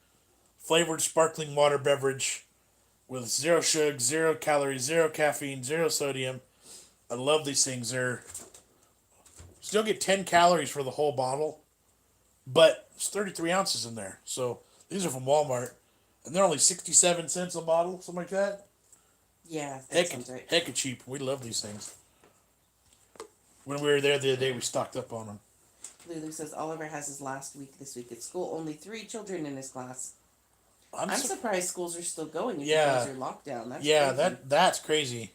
flavored sparkling water beverage with 0 sugar, 0 calories, 0 caffeine, 0 sodium. I love these things. They're still get 10 calories for the whole bottle, but it's 33 ounces in there. So these are from Walmart, and they're only 67 cents a bottle, something like that. Yeah, that sounds right. Heck of cheap. We love these things. When we were there the other day, we stocked up on them. Lulu says Oliver has his last week this week at school. Only 3 children in his class. I'm surprised schools are still going if you guys are locked down. That's crazy. That's crazy.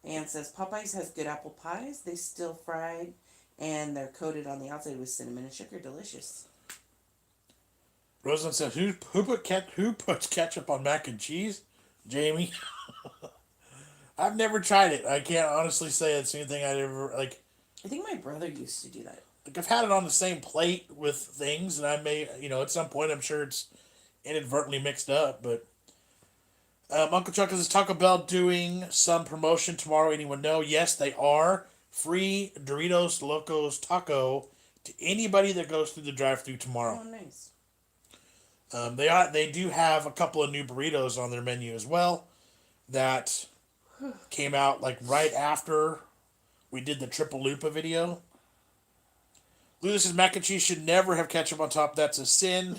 Ann says Popeyes has good apple pies. They still fried, and they're coated on the outside with cinnamon and sugar. Delicious. Rosalind says, who puts ketchup on mac and cheese? Jamie. I've never tried it. I can't honestly say it's anything I'd ever like. I think my brother used to do that. Like I've had it on the same plate with things, and I may, at some point, I'm sure it's inadvertently mixed up. But Uncle Chuck is Taco Bell doing some promotion tomorrow. Anyone know? Yes, they are. Free Doritos Locos Taco to anybody that goes through the drive-thru tomorrow. Oh, nice. They do have a couple of new burritos on their menu as well that came out like right after we did the Triple Lupa video. Lewis says mac and cheese should never have ketchup on top. That's a sin.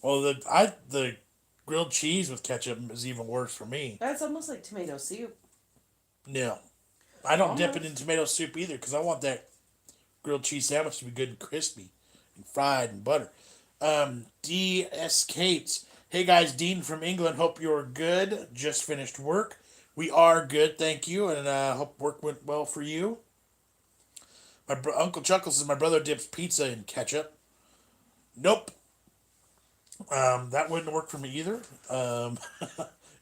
Well, the grilled cheese with ketchup is even worse for me. That's almost like tomato soup. No, I don't dip it Almost. in tomato soup either because I want that grilled cheese sandwich to be good and crispy and fried and butter. D.S. Cates. Hey guys, Dean from England. Hope you're good. Just finished work. We are good, thank you, and hope work went well for you. Uncle Chuckles says my brother dips pizza in ketchup. Nope. That wouldn't work for me either.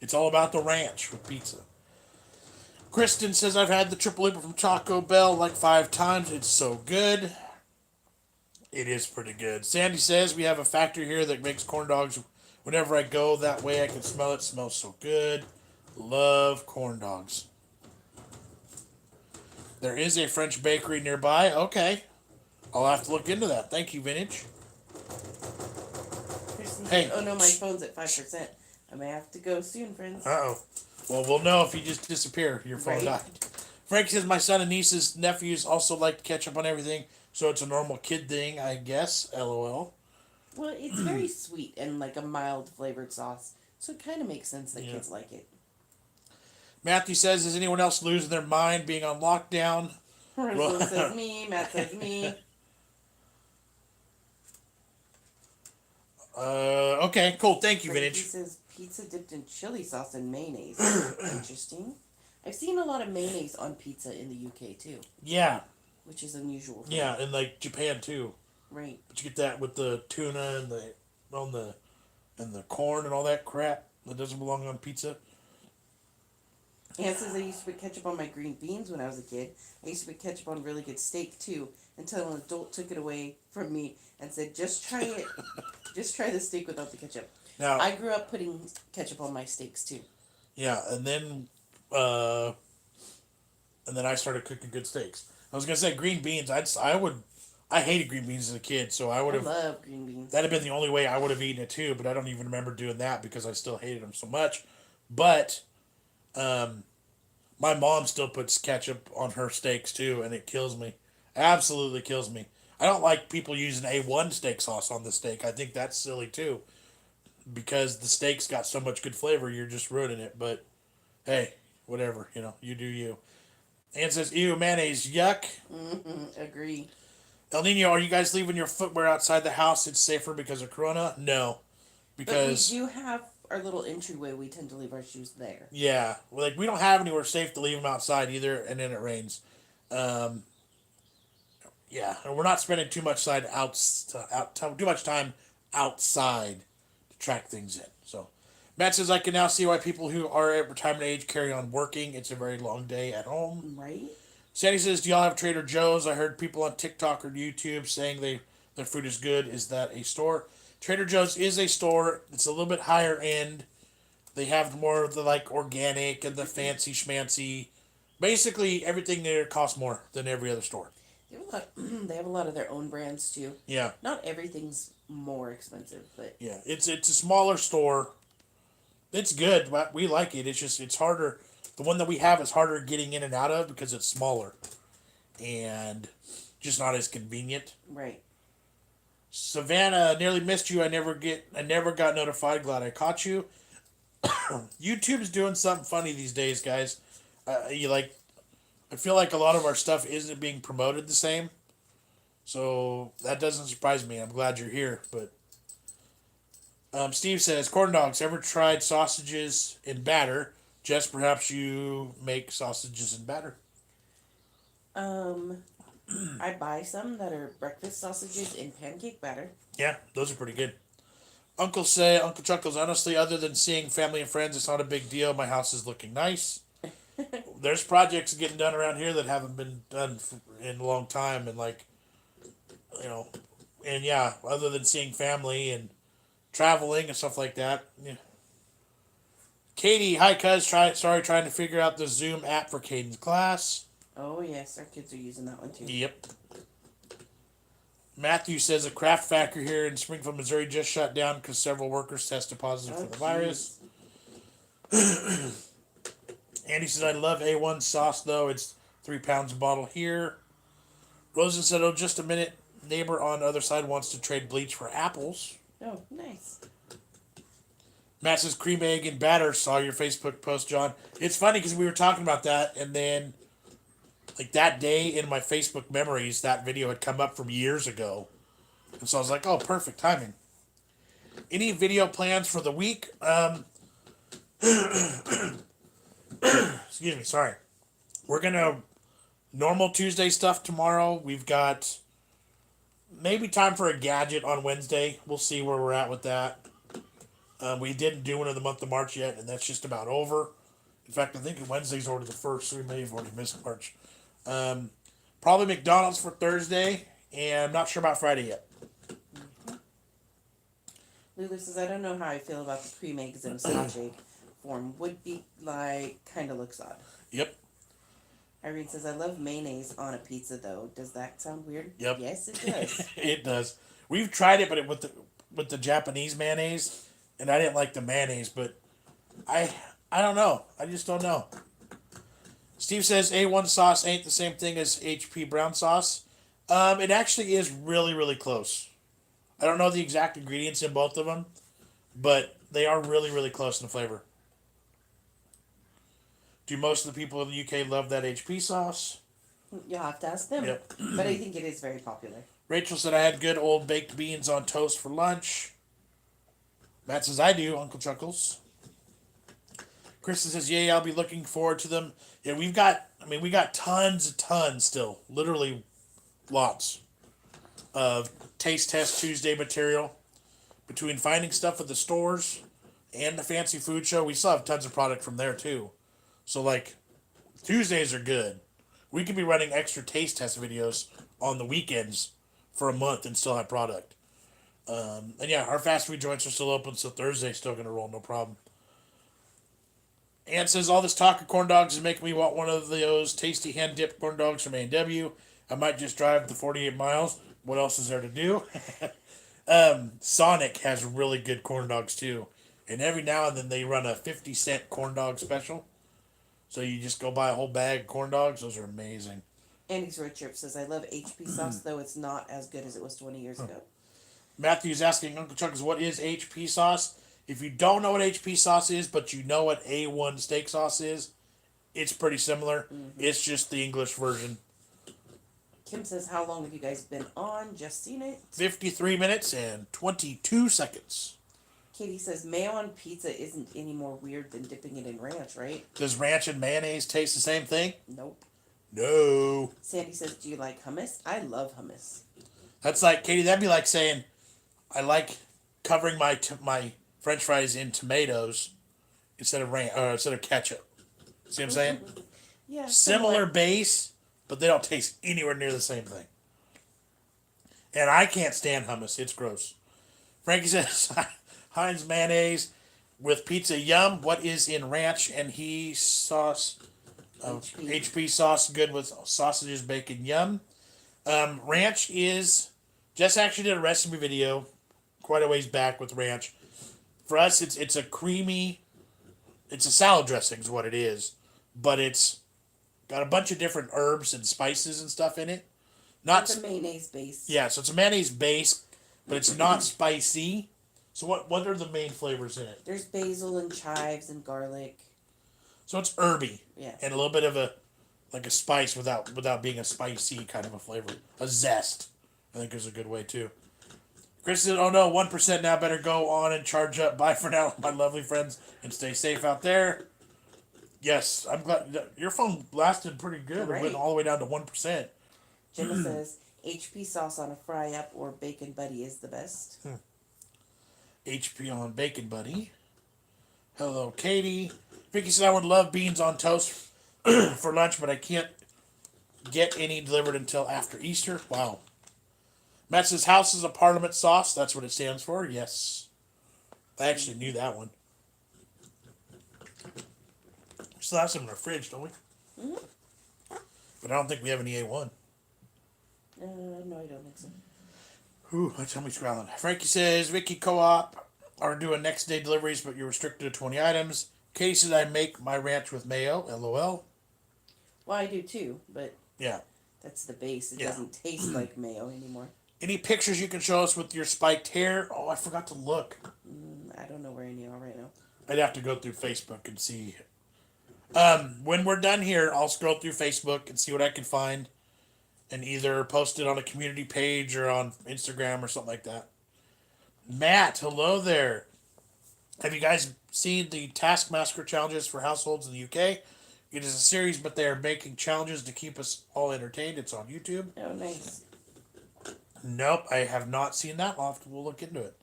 It's all about the ranch with pizza. Kristen says I've had the triple Looper from Taco Bell like 5 times. It's so good. It is pretty good. Sandy says we have a factory here that makes corn dogs. Whenever I go that way, I can smell it. It smells so good. Love corn dogs. There is a French bakery nearby. Okay. I'll have to look into that. Thank you, Vintage. Hey. Oh no, my phone's at 5%. I may have to go soon, friends. Uh-oh. Well, we'll know if you just disappear. Your phone died. Frank says my son and nieces, nephews also like ketchup on everything, so it's a normal kid thing, I guess. LOL. Well, it's very sweet and like a mild flavored sauce, so it kind of makes sense that kids like it. Matthew says, is anyone else losing their mind being on lockdown? Russell says me. Matt says me. Okay, cool. Thank you, Vintage. He says pizza dipped in chili sauce and mayonnaise. Interesting. I've seen a lot of mayonnaise on pizza in the UK too. Yeah. Which is unusual. Yeah, and like Japan too. Right. But you get that with the tuna and the corn and all that crap that doesn't belong on pizza. Anne says I used to put ketchup on my green beans when I was a kid. I used to put ketchup on really good steak too, until an adult took it away from me and said, "Just try it. Just try the steak without the ketchup." Now I grew up putting ketchup on my steaks too. Yeah, and then I started cooking good steaks. I was gonna say green beans. I hated green beans as a kid, so I would have. I love green beans. That'd have been the only way I would have eaten it too, but I don't even remember doing that because I still hated them so much. But, my mom still puts ketchup on her steaks too, and it kills me. Absolutely kills me. I don't like people using A1 steak sauce on the steak. I think that's silly too, because the steak's got so much good flavor, you're just ruining it. But, hey, whatever, you do you. Ann says, ew, mayonnaise, yuck. Agree. El Nino, are you guys leaving your footwear outside the house? It's safer because of Corona? No. Because... But we do have our little entryway. We tend to leave our shoes there. Yeah. Like, we don't have anywhere safe to leave them outside either, and then it rains. Yeah. And we're not spending too much time outside to track things in. So, Matt says, I can now see why people who are at retirement age carry on working. It's a very long day at home. Right. Sandy says, do y'all have Trader Joe's? I heard people on TikTok or YouTube saying their food is good. Is that a store? Trader Joe's is a store. It's a little bit higher end. They have more of the like organic and the fancy schmancy. Basically, everything there costs more than every other store. They have a lot of their own brands too. Yeah. Not everything's more expensive, but yeah, it's a smaller store. It's good. We like it. It's harder. The one that we have is harder getting in and out of because it's smaller, and just not as convenient. Right. Savannah, nearly missed you. I never got notified. Glad I caught you. YouTube's doing something funny these days, guys. I feel like a lot of our stuff isn't being promoted the same, so that doesn't surprise me. I'm glad you're here. But Steve says, corn dogs. Ever tried sausages in batter? Jess, perhaps you make sausages in batter. I buy some that are breakfast sausages in pancake batter. Yeah, those are pretty good. Uncle Chuckles, honestly, other than seeing family and friends, it's not a big deal. My house is looking nice. There's projects getting done around here that haven't been done in a long time, and like, you know, and yeah, other than seeing family and traveling and stuff like that. Yeah. Katie, hi cuz, trying to figure out the Zoom app for Caden's class. Oh yes, our kids are using that one too. Yep. Matthew says a craft factory here in Springfield, Missouri just shut down because several workers tested positive for the virus. Andy says, I love A1 sauce though. It's 3 pounds a bottle here. Rosen said, oh, just a minute. Neighbor on the other side wants to trade bleach for apples. Oh, nice. Matt says, cream, egg, and batter. Saw your Facebook post, John. It's funny because we were talking about that, and then, like, that day in my Facebook memories, that video had come up from years ago. And so I was like, oh, perfect timing. Any video plans for the week? Excuse me, sorry. We're going to normal Tuesday stuff tomorrow. We've got maybe time for a gadget on Wednesday. We'll see where we're at with that. We didn't do one in the month of March yet, and that's just about over. In fact, I think Wednesday's already the first, so we may have already missed March. Probably McDonald's for Thursday, and I'm not sure about Friday yet. Lulu says, I don't know how I feel about the pre-mix in a saute form. Would be like, kind of looks odd. Yep. Irene says, I love mayonnaise on a pizza, though. Does that sound weird? Yep. Yes, it does. It does. We've tried it, but with the Japanese mayonnaise, and I didn't like the mayonnaise, but I don't know. I just don't know. Steve says A1 sauce ain't the same thing as HP brown sauce. It actually is really, really close. I don't know the exact ingredients in both of them, but they are really, really close in the flavor. Do most of the people in the UK love that HP sauce? You'll have to ask them. Yep. But I think it is very popular. Rachel said I had good old baked beans on toast for lunch. Matt says I do, Uncle Chuckles. Kristen says, yay, I'll be looking forward to them. Yeah, we got tons still. Literally lots of Taste Test Tuesday material. Between finding stuff at the stores and the fancy food show, we still have tons of product from there too. So like, Tuesdays are good. We could be running extra taste test videos on the weekends for a month and still have product. And yeah, our fast food joints are still open, so Thursday's still going to roll, no problem. Ann says, all this talk of corn dogs is making me want one of those tasty hand-dipped corn dogs from A&W. I might just drive the 48 miles. What else is there to do? Sonic has really good corn dogs, too. And every now and then they run a 50-cent corn dog special. So you just go buy a whole bag of corn dogs. Those are amazing. Andy's Red Chip says, I love HP sauce, though it's not as good as it was 20 years ago. Matthew's asking Uncle Chuck's, what is HP sauce? If you don't know what HP sauce is, but you know what A1 steak sauce is, it's pretty similar. Mm-hmm. It's just the English version. Kim says, how long have you guys been on? Just seen it. 53 minutes and 22 seconds. Katie says, mayo on pizza isn't any more weird than dipping it in ranch, right? Does ranch and mayonnaise taste the same thing? Nope. No. Sandy says, do you like hummus? I love hummus. That's like, Katie, that'd be like saying, I like covering my French fries in tomatoes instead of ketchup. See what I'm saying? Yeah. Similar base, but they don't taste anywhere near the same thing. And I can't stand hummus. It's gross. Frankie says, Heinz mayonnaise with pizza, yum. What is in ranch and he sauce? HP sauce, good with sausages, bacon, yum. Ranch is, Jess actually did a recipe video quite a ways back with ranch. For us, it's a creamy, it's a salad dressing is what it is, but it's got a bunch of different herbs and spices and stuff in it. It's a mayonnaise base. Yeah, so it's a mayonnaise base, but it's not spicy. So what are the main flavors in it? There's basil and chives and garlic. So it's herby. Yeah. And a little bit of a spice without being a spicy kind of a flavor. A zest, I think is a good way too. Chris said, oh no, 1% now, better go on and charge up. Bye for now, my lovely friends, and stay safe out there. Yes, I'm glad your phone lasted pretty good. Right. It went all the way down to 1%. Jenna says, HP sauce on a fry up or bacon buddy is the best. HP on Bacon Buddy. Hello, Katie. Vicky said I would love beans on toast for lunch, but I can't get any delivered until after Easter. Wow. Matt says House is a Parliament sauce. That's what it stands for. Yes. I actually knew that one. We still have some in our fridge, don't we? Mm-hmm. But I don't think we have any A1. No, I don't think so. Ooh, my tummy's growling. Frankie says Vicky Co-op are doing next day deliveries, but you're restricted to 20 items. Katie said I make my ranch with mayo. LOL. Well, I do too, but Yeah. that's the base. It Yeah. doesn't taste like mayo anymore. Any pictures you can show us with your spiked hair? Oh, I forgot to look. I don't know where any are right now. I'd have to go through Facebook and see. When we're done here, I'll scroll through Facebook and see what I can find, and either post it on a community page or on Instagram or something like that. Matt, hello there. Have you guys seen the Taskmaster challenges for households in the UK? It is a series, but they are making challenges to keep us all entertained. It's on YouTube. Oh, nice. Nope, I have not seen that. We'll look into it.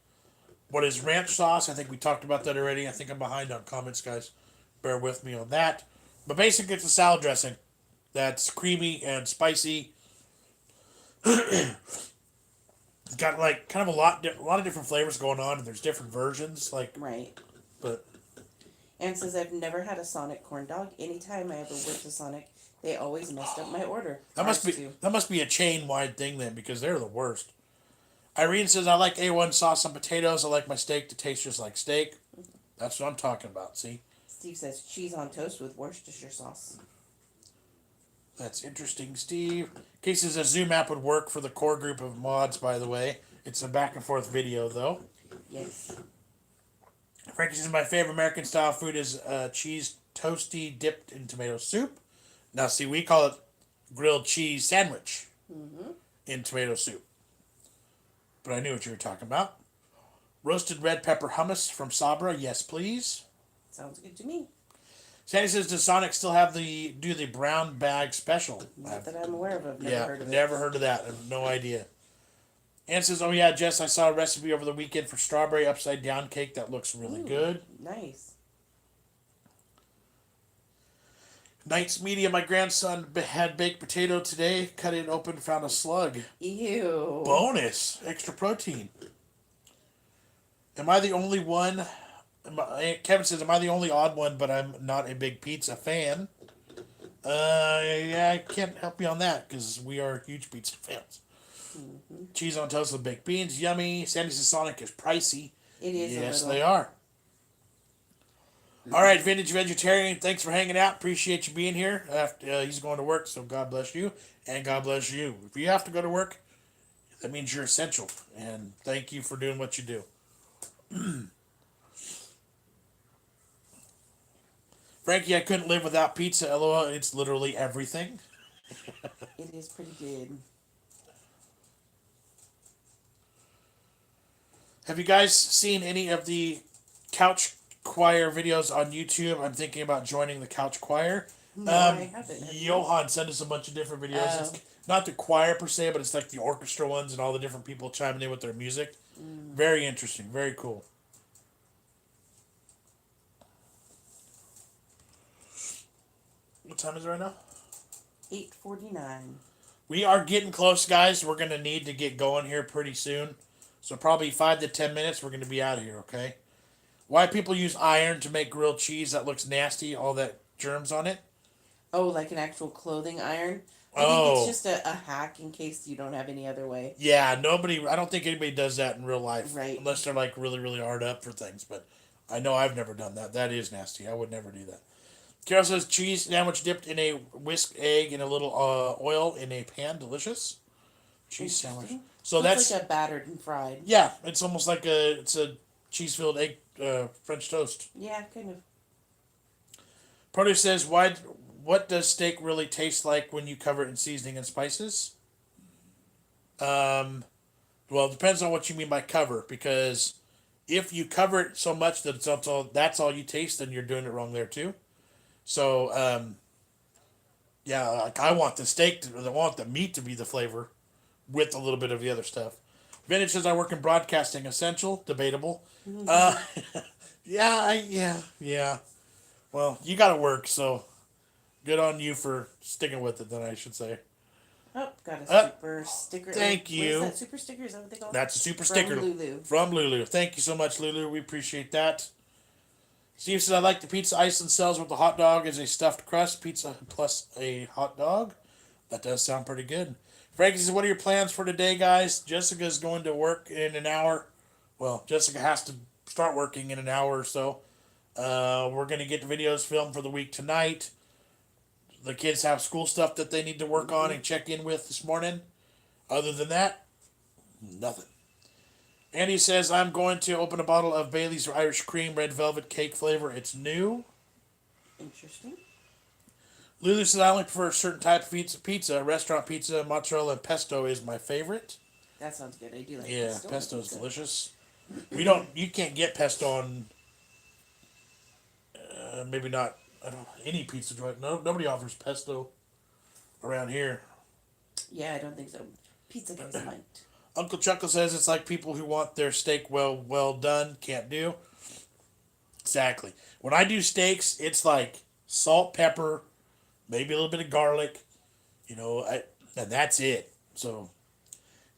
What is ranch sauce? I think we talked about that already. I think I'm behind on comments, guys. Bear with me on that. But basically, it's a salad dressing that's creamy and spicy. It's got like kind of a lot of different flavors going on, and there's different versions. Like, Right. but Anne says, I've never had a Sonic corn dog. Anytime I ever went to Sonic, they always messed up my order. that must be a chain wide thing then, because they're the worst. Irene says I like A1 sauce on potatoes. I like my steak to taste just like steak. That's what I'm talking about. See. Steve says, cheese on toast with Worcestershire sauce. That's interesting, Steve. Casey says a Zoom app would work for the core group of mods, by the way. It's a back and forth video, though. Yes. Frankie says my favorite American style food is cheese toasty dipped in tomato soup. Now, see, we call it grilled cheese sandwich in tomato soup. But I knew what you were talking about. Roasted red pepper hummus from Sabra. Yes, please. Sounds good to me. Sandy says, does Sonic still have the brown bag special? Not that I'm aware of. I've never heard of it. Never heard of that. I have no idea. Ann says, oh yeah, Jess, I saw a recipe over the weekend for strawberry upside down cake. That looks really good. Nice. Night's Media, my grandson had baked potato today. Cut it open, found a slug. Ew. Bonus. Extra protein. Am I the only one? Kevin says, am I the only odd one, but I'm not a big pizza fan? Yeah, I can't help you on that, because we are huge pizza fans. Cheese on toast with baked beans, yummy. Sandy says Sonic is pricey. It is. Yes, they are. All right, Vintage Vegetarian, thanks for hanging out. Appreciate you being here. After, he's going to work, so God bless you, and God bless you. If you have to go to work, that means you're essential, and thank you for doing what you do. Frankie, I couldn't live without pizza. LOL, it's literally everything. It is pretty good. Have you guys seen any of the Couch Choir videos on YouTube? I'm thinking about joining the Couch Choir. No, I haven't. Johan sent us a bunch of different videos. It's not the choir per se, but it's like the orchestra ones and all the different people chiming in with their music. Very interesting. Very cool. What time is it right now? 8:49. We are getting close, guys. We're going to need to get going here pretty soon. So probably 5 to 10 minutes, we're going to be out of here, okay? Why people use iron to make grilled cheese that looks nasty, all that germs on it? Oh, like an actual clothing iron? I think it's just a hack in case you don't have any other way. Yeah, I don't think anybody does that in real life. Right. Unless they're like really, really hard up for things. But I know I've never done that. That is nasty. I would never do that. Carol says cheese sandwich dipped in a whisked egg and a little oil in a pan. Delicious. Cheese sandwich. So that's like a battered and fried. Yeah, it's almost like a cheese filled egg French toast. Yeah, kind of. Produce says, what does steak really taste like when you cover it in seasoning and spices? Well, it depends on what you mean by cover, because if you cover it so much that that's all you taste, then you're doing it wrong there too. So, yeah, like I want the meat to be the flavor with a little bit of the other stuff. Vintage says I work in broadcasting. Essential, debatable. Uh, yeah. Well, you got to work, so good on you for sticking with it. Then I should say. Oh, got a Uh, super sticker. Thank What is you. that? Super sticker? Is that what they call it? That's a super From sticker Lulu. from Lulu. Thank you so much, Lulu. We appreciate that. Steve says I like the pizza Iceland sells with the hot dog as a stuffed crust pizza plus a hot dog. That does sound pretty good. Frankie says, "What are your plans for today, guys?" Jessica's going to work in an hour. Well, Jessica has to start working in an hour or so. We're gonna get the videos filmed for the week tonight. The kids have school stuff that they need to work on and check in with this morning. Other than that, nothing. Andy says, I'm going to open a bottle of Bailey's Irish Cream Red Velvet Cake flavor. It's new. Interesting. Lulu says, I only prefer a certain type of pizza. Restaurant pizza, mozzarella, and pesto is my favorite. That sounds good. I do like Yeah, pesto pesto is pizza. delicious. You can't get pesto on, maybe not, I don't know, any pizza joint. No, nobody offers pesto around here. Yeah, I don't think so. Pizza guys might. Uncle Chuckle says it's like people who want their steak well done can't do. Exactly. When I do steaks, it's like salt, pepper, maybe a little bit of garlic, and that's it. So,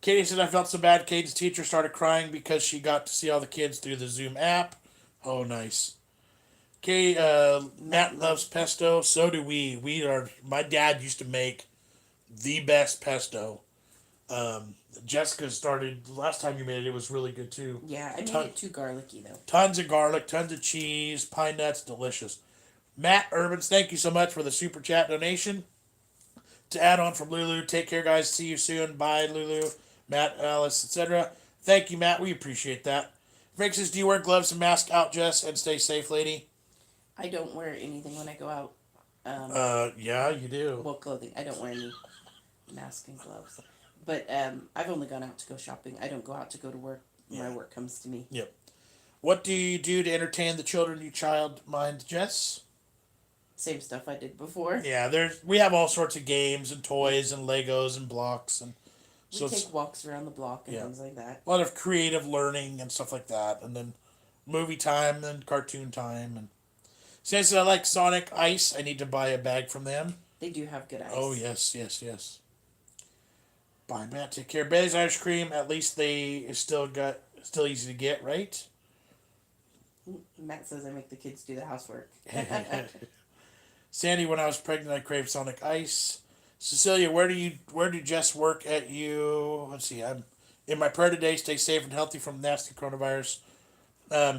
Katie said I felt so bad. Katie's teacher started crying because she got to see all the kids through the Zoom app. Oh, nice. Matt loves pesto. So do we. My dad used to make the best pesto. Jessica started last time you made it. It was really good too. Yeah, I made it too garlicky though. Tons of garlic, tons of cheese, pine nuts, delicious. Matt Urbans, thank you so much for the super chat donation. To add on from Lulu, take care, guys. See you soon. Bye, Lulu, Matt, Alice, etc. Thank you, Matt. We appreciate that. Frank says, do you wear gloves and mask out, Jess, and stay safe, lady? I don't wear anything when I go out. Yeah, you do. Well, clothing. I don't wear any mask and gloves. But I've only gone out to go shopping. I don't go out to go to work. My work comes to me. Yep. What do you do to entertain the children, you child mind, Jess? Same stuff I did before. Yeah, we have all sorts of games and toys and Legos and blocks and we take walks around the block and things like that. A lot of creative learning and stuff like that, and then movie time and cartoon time. And since I like Sonic Ice, I need to buy a bag from them. They do have good ice. Oh yes. Bye, Matt. Take care. Bailey's Irish Cream. At least they still easy to get, right? Matt says I make the kids do the housework. Sandy, when I was pregnant, I craved Sonic Ice. Cecilia, where do Jess work at you? Let's see. I'm in my prayer today. Stay safe and healthy from nasty coronavirus.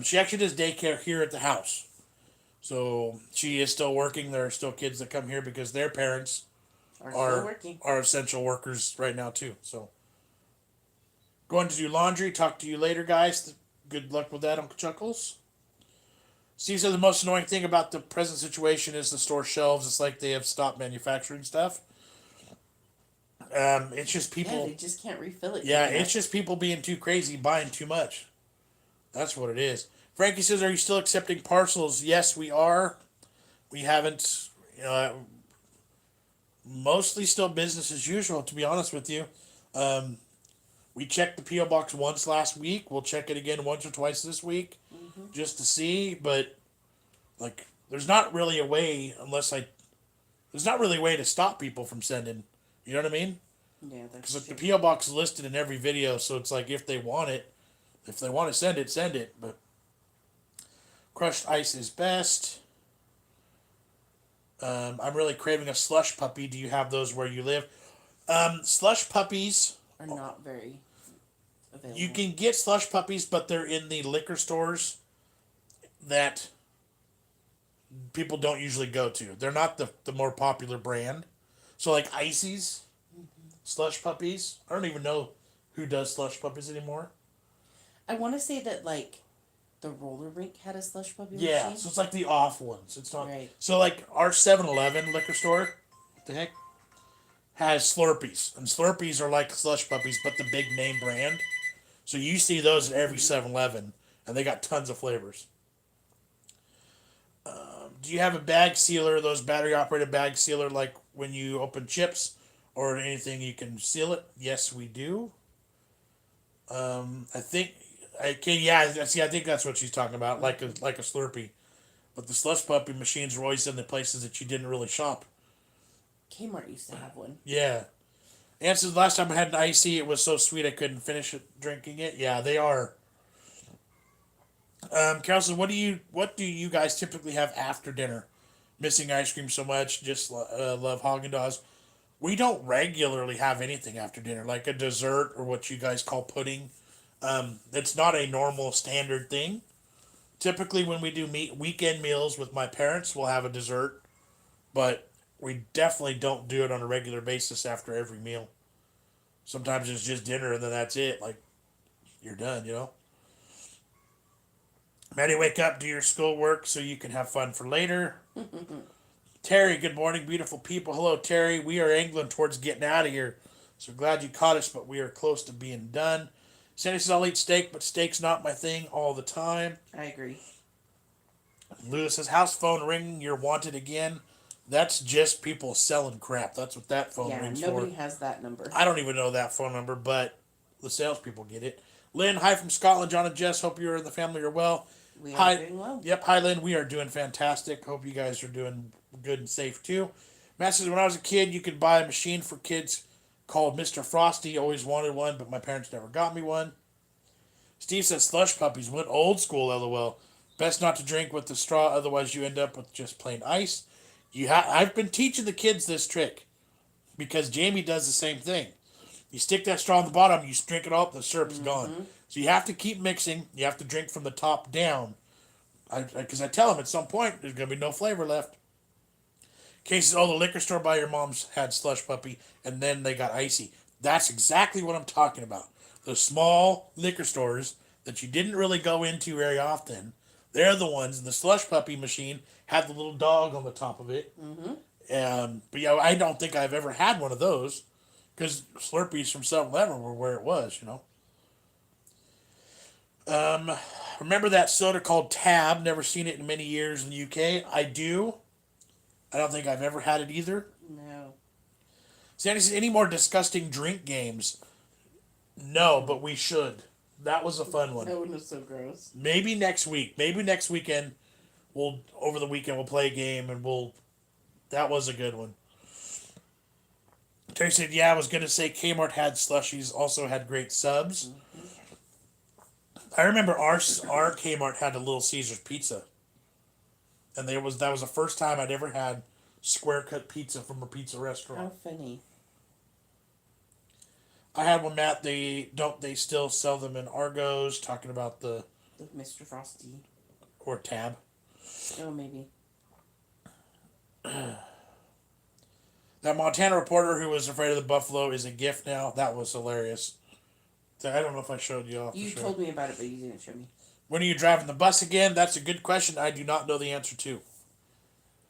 She actually does daycare here at the house, so she is still working. There are still kids that come here because their parents are essential workers right now too. So going to do laundry. Talk to you later, guys. Good luck with that, Uncle Chuckles. Steve said the most annoying thing about the present situation is the store shelves. It's like they have stopped manufacturing stuff. It's just people. Yeah, they just can't refill it. Yeah, it's just people being too crazy, buying too much. That's what it is. Frankie says, "Are you still accepting parcels?" Yes, we are. We haven't. Mostly still business as usual. To be honest with you, we checked the P.O.Box once last week. We'll check it again once or twice this week, just to see. But there's not really a way there's not really a way to stop people from sending. You know what I mean? Yeah, that's because the P.O. Box is listed in every video, so it's like if they want to send it. But crushed ice is best. I'm really craving a slush puppy. Do you have those where you live? Slush puppies are not very available. You can get slush puppies, but they're in the liquor stores that people don't usually go to. They're not the more popular brand. So like Icy's slush puppies. I don't even know who does slush puppies anymore. I want to say that like the roller rink had a slush puppy Yeah, machine. so it's like the off ones. It's not right. So like our 7-Eleven liquor store, what the heck, has Slurpees. And Slurpees are like slush puppies, but the big name brand. So you see those at every 7-Eleven, and they got tons of flavors. Do you have a bag sealer, those battery-operated bag sealer, like when you open chips or anything you can seal it? Yes, we do. I think I can. Yeah, see, I think that's what she's talking about, like a Slurpee. But the slush puppy machines were always in the places that you didn't really shop. Kmart used to have one. Yeah. And since the last time I had an icy, it was so sweet I couldn't finish it drinking it. Yeah, they are. Carol says, what do you guys typically have after dinner? Missing ice cream so much, just love Haagen Dazs. We don't regularly have anything after dinner, like a dessert or what you guys call pudding. It's not a normal standard thing. Typically, when we do weekend meals with my parents, we'll have a dessert, but we definitely don't do it on a regular basis after every meal. Sometimes it's just dinner and then that's it. Like, you're done, you know? Maddie, wake up, do your schoolwork so you can have fun for later. Terry, good morning, beautiful people. Hello, Terry. We are angling towards getting out of here. So glad you caught us, but we are close to being done. Sandy says, I'll eat steak, but steak's not my thing all the time. I agree. Lewis says, house phone ringing, you're wanted again. That's just people selling crap. That's what that phone rings for. Yeah, nobody has that number. I don't even know that phone number, but the salespeople get it. Lynn, hi from Scotland. Jon and Jess, hope you and the family are well. We are Hi. doing well. Yep, hi Lynn. We are doing fantastic. Hope you guys are doing good and safe too. Matt says, when I was a kid, you could buy a machine for kids called Mr. Frosty. Always wanted one, but my parents never got me one. Steve says, slush puppies went old school, lol. Best not to drink with the straw, otherwise you end up with just plain ice. I've been teaching the kids this trick because Jamie does the same thing. You stick that straw in the bottom, you drink it all, the syrup's gone. So you have to keep mixing. You have to drink from the top down. Because I tell them at some point there's going to be no flavor left. Cases, oh, the liquor store by your mom's had slush puppy, and then they got icy. That's exactly what I'm talking about. The small liquor stores that you didn't really go into very often, they're the ones. The slush puppy machine had the little dog on the top of it. But yeah, I don't think I've ever had one of those because Slurpees from 7-Eleven were where it was, you know. Remember that soda called Tab? Never seen it in many years in the UK. I do. I don't think I've ever had it either. No. Sandy says, any more disgusting drink games? No, but we should. That was a fun one. That one was so gross. Maybe next week. Maybe next weekend. Over the weekend we'll play a game and that was a good one. Terry said, yeah, I was going to say Kmart had slushies, also had great subs. I remember our Kmart had a Little Caesars pizza. And that was the first time I'd ever had square cut pizza from a pizza restaurant. How funny. I had one, Matt. They still sell them in Argos, talking about the Mr. Frosty. Or Tab. Oh, maybe. That Montana reporter who was afraid of the buffalo is a gift now. That was hilarious. I don't know if I showed you off. You told me about it, but you didn't show me. When are you driving the bus again? That's a good question. I do not know the answer to.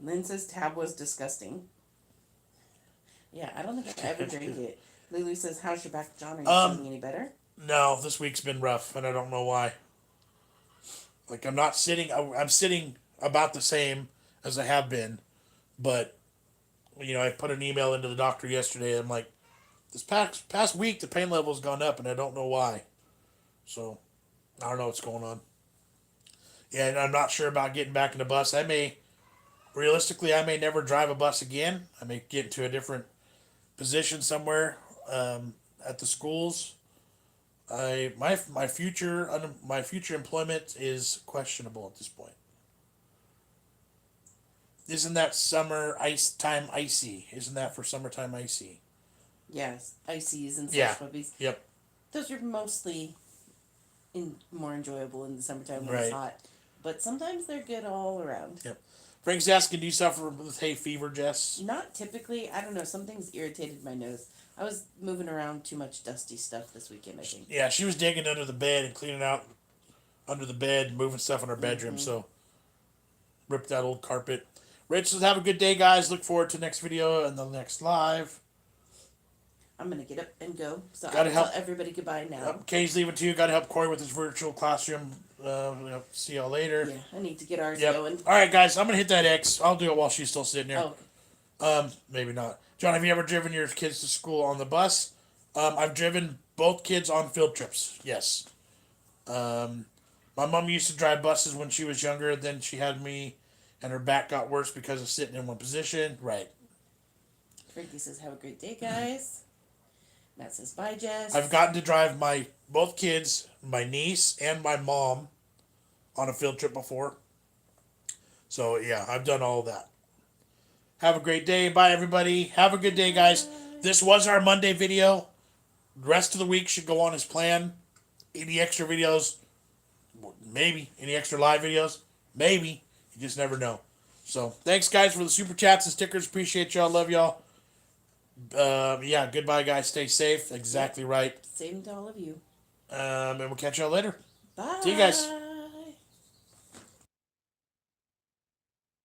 Lynn says Tab was disgusting. Yeah, I don't think I ever drank it. Lulu says, how's your back, Jon? Are you feeling any better? No, this week's been rough, and I don't know why. Like, I'm sitting about the same as I have been, but, I put an email into the doctor yesterday, and I'm like, this past week, the pain level's gone up, and I don't know why. So, I don't know what's going on. Yeah, and I'm not sure about getting back in the bus. Realistically, I may never drive a bus again. I may get into a different position somewhere at the schools. My future employment is questionable at this point. Isn't that summer time icy? Isn't that for summertime icy? Yes, ices and slush puppies. Yep. Those are mostly more enjoyable in the summertime when Right. it's hot. But sometimes they're good all around. Yep. Frank's asking, do you suffer with hay fever, Jess? Not typically. I don't know. Some things irritated my nose. I was moving around too much dusty stuff this weekend, I think. Yeah, she was digging under the bed and cleaning out under the bed, moving stuff in her bedroom, so ripped that old carpet. Rich says, have a good day, guys. Look forward to next video and the next live. I'm going to get up and go. So Gotta I'll help. tell everybody goodbye now. Kay's leaving too. Got to help Corey with his virtual classroom. See y'all later. Yeah, I need to get ours Yep. going. All right, guys. I'm going to hit that X. I'll do it while she's still sitting there. Oh, Maybe not. Jon, have you ever driven your kids to school on the bus? I've driven both kids on field trips. Yes. My mom used to drive buses when she was younger. Then she had me, and her back got worse because of sitting in one position. Right. Frankie says, "Have a great day, guys." Matt says, "Bye, Jess." I've gotten to drive my both kids, my niece, and my mom on a field trip before. So yeah, I've done all of that. Have a great day. Bye, everybody. Have a good day, guys. This was our Monday video. The rest of the week should go on as planned. Any extra videos? Maybe. Any extra live videos? Maybe. You just never know. So, thanks, guys, for the super chats and stickers. Appreciate y'all. Love y'all. Yeah, goodbye, guys. Stay safe. Exactly right. Same to all of you. And we'll catch y'all later. Bye. See you guys.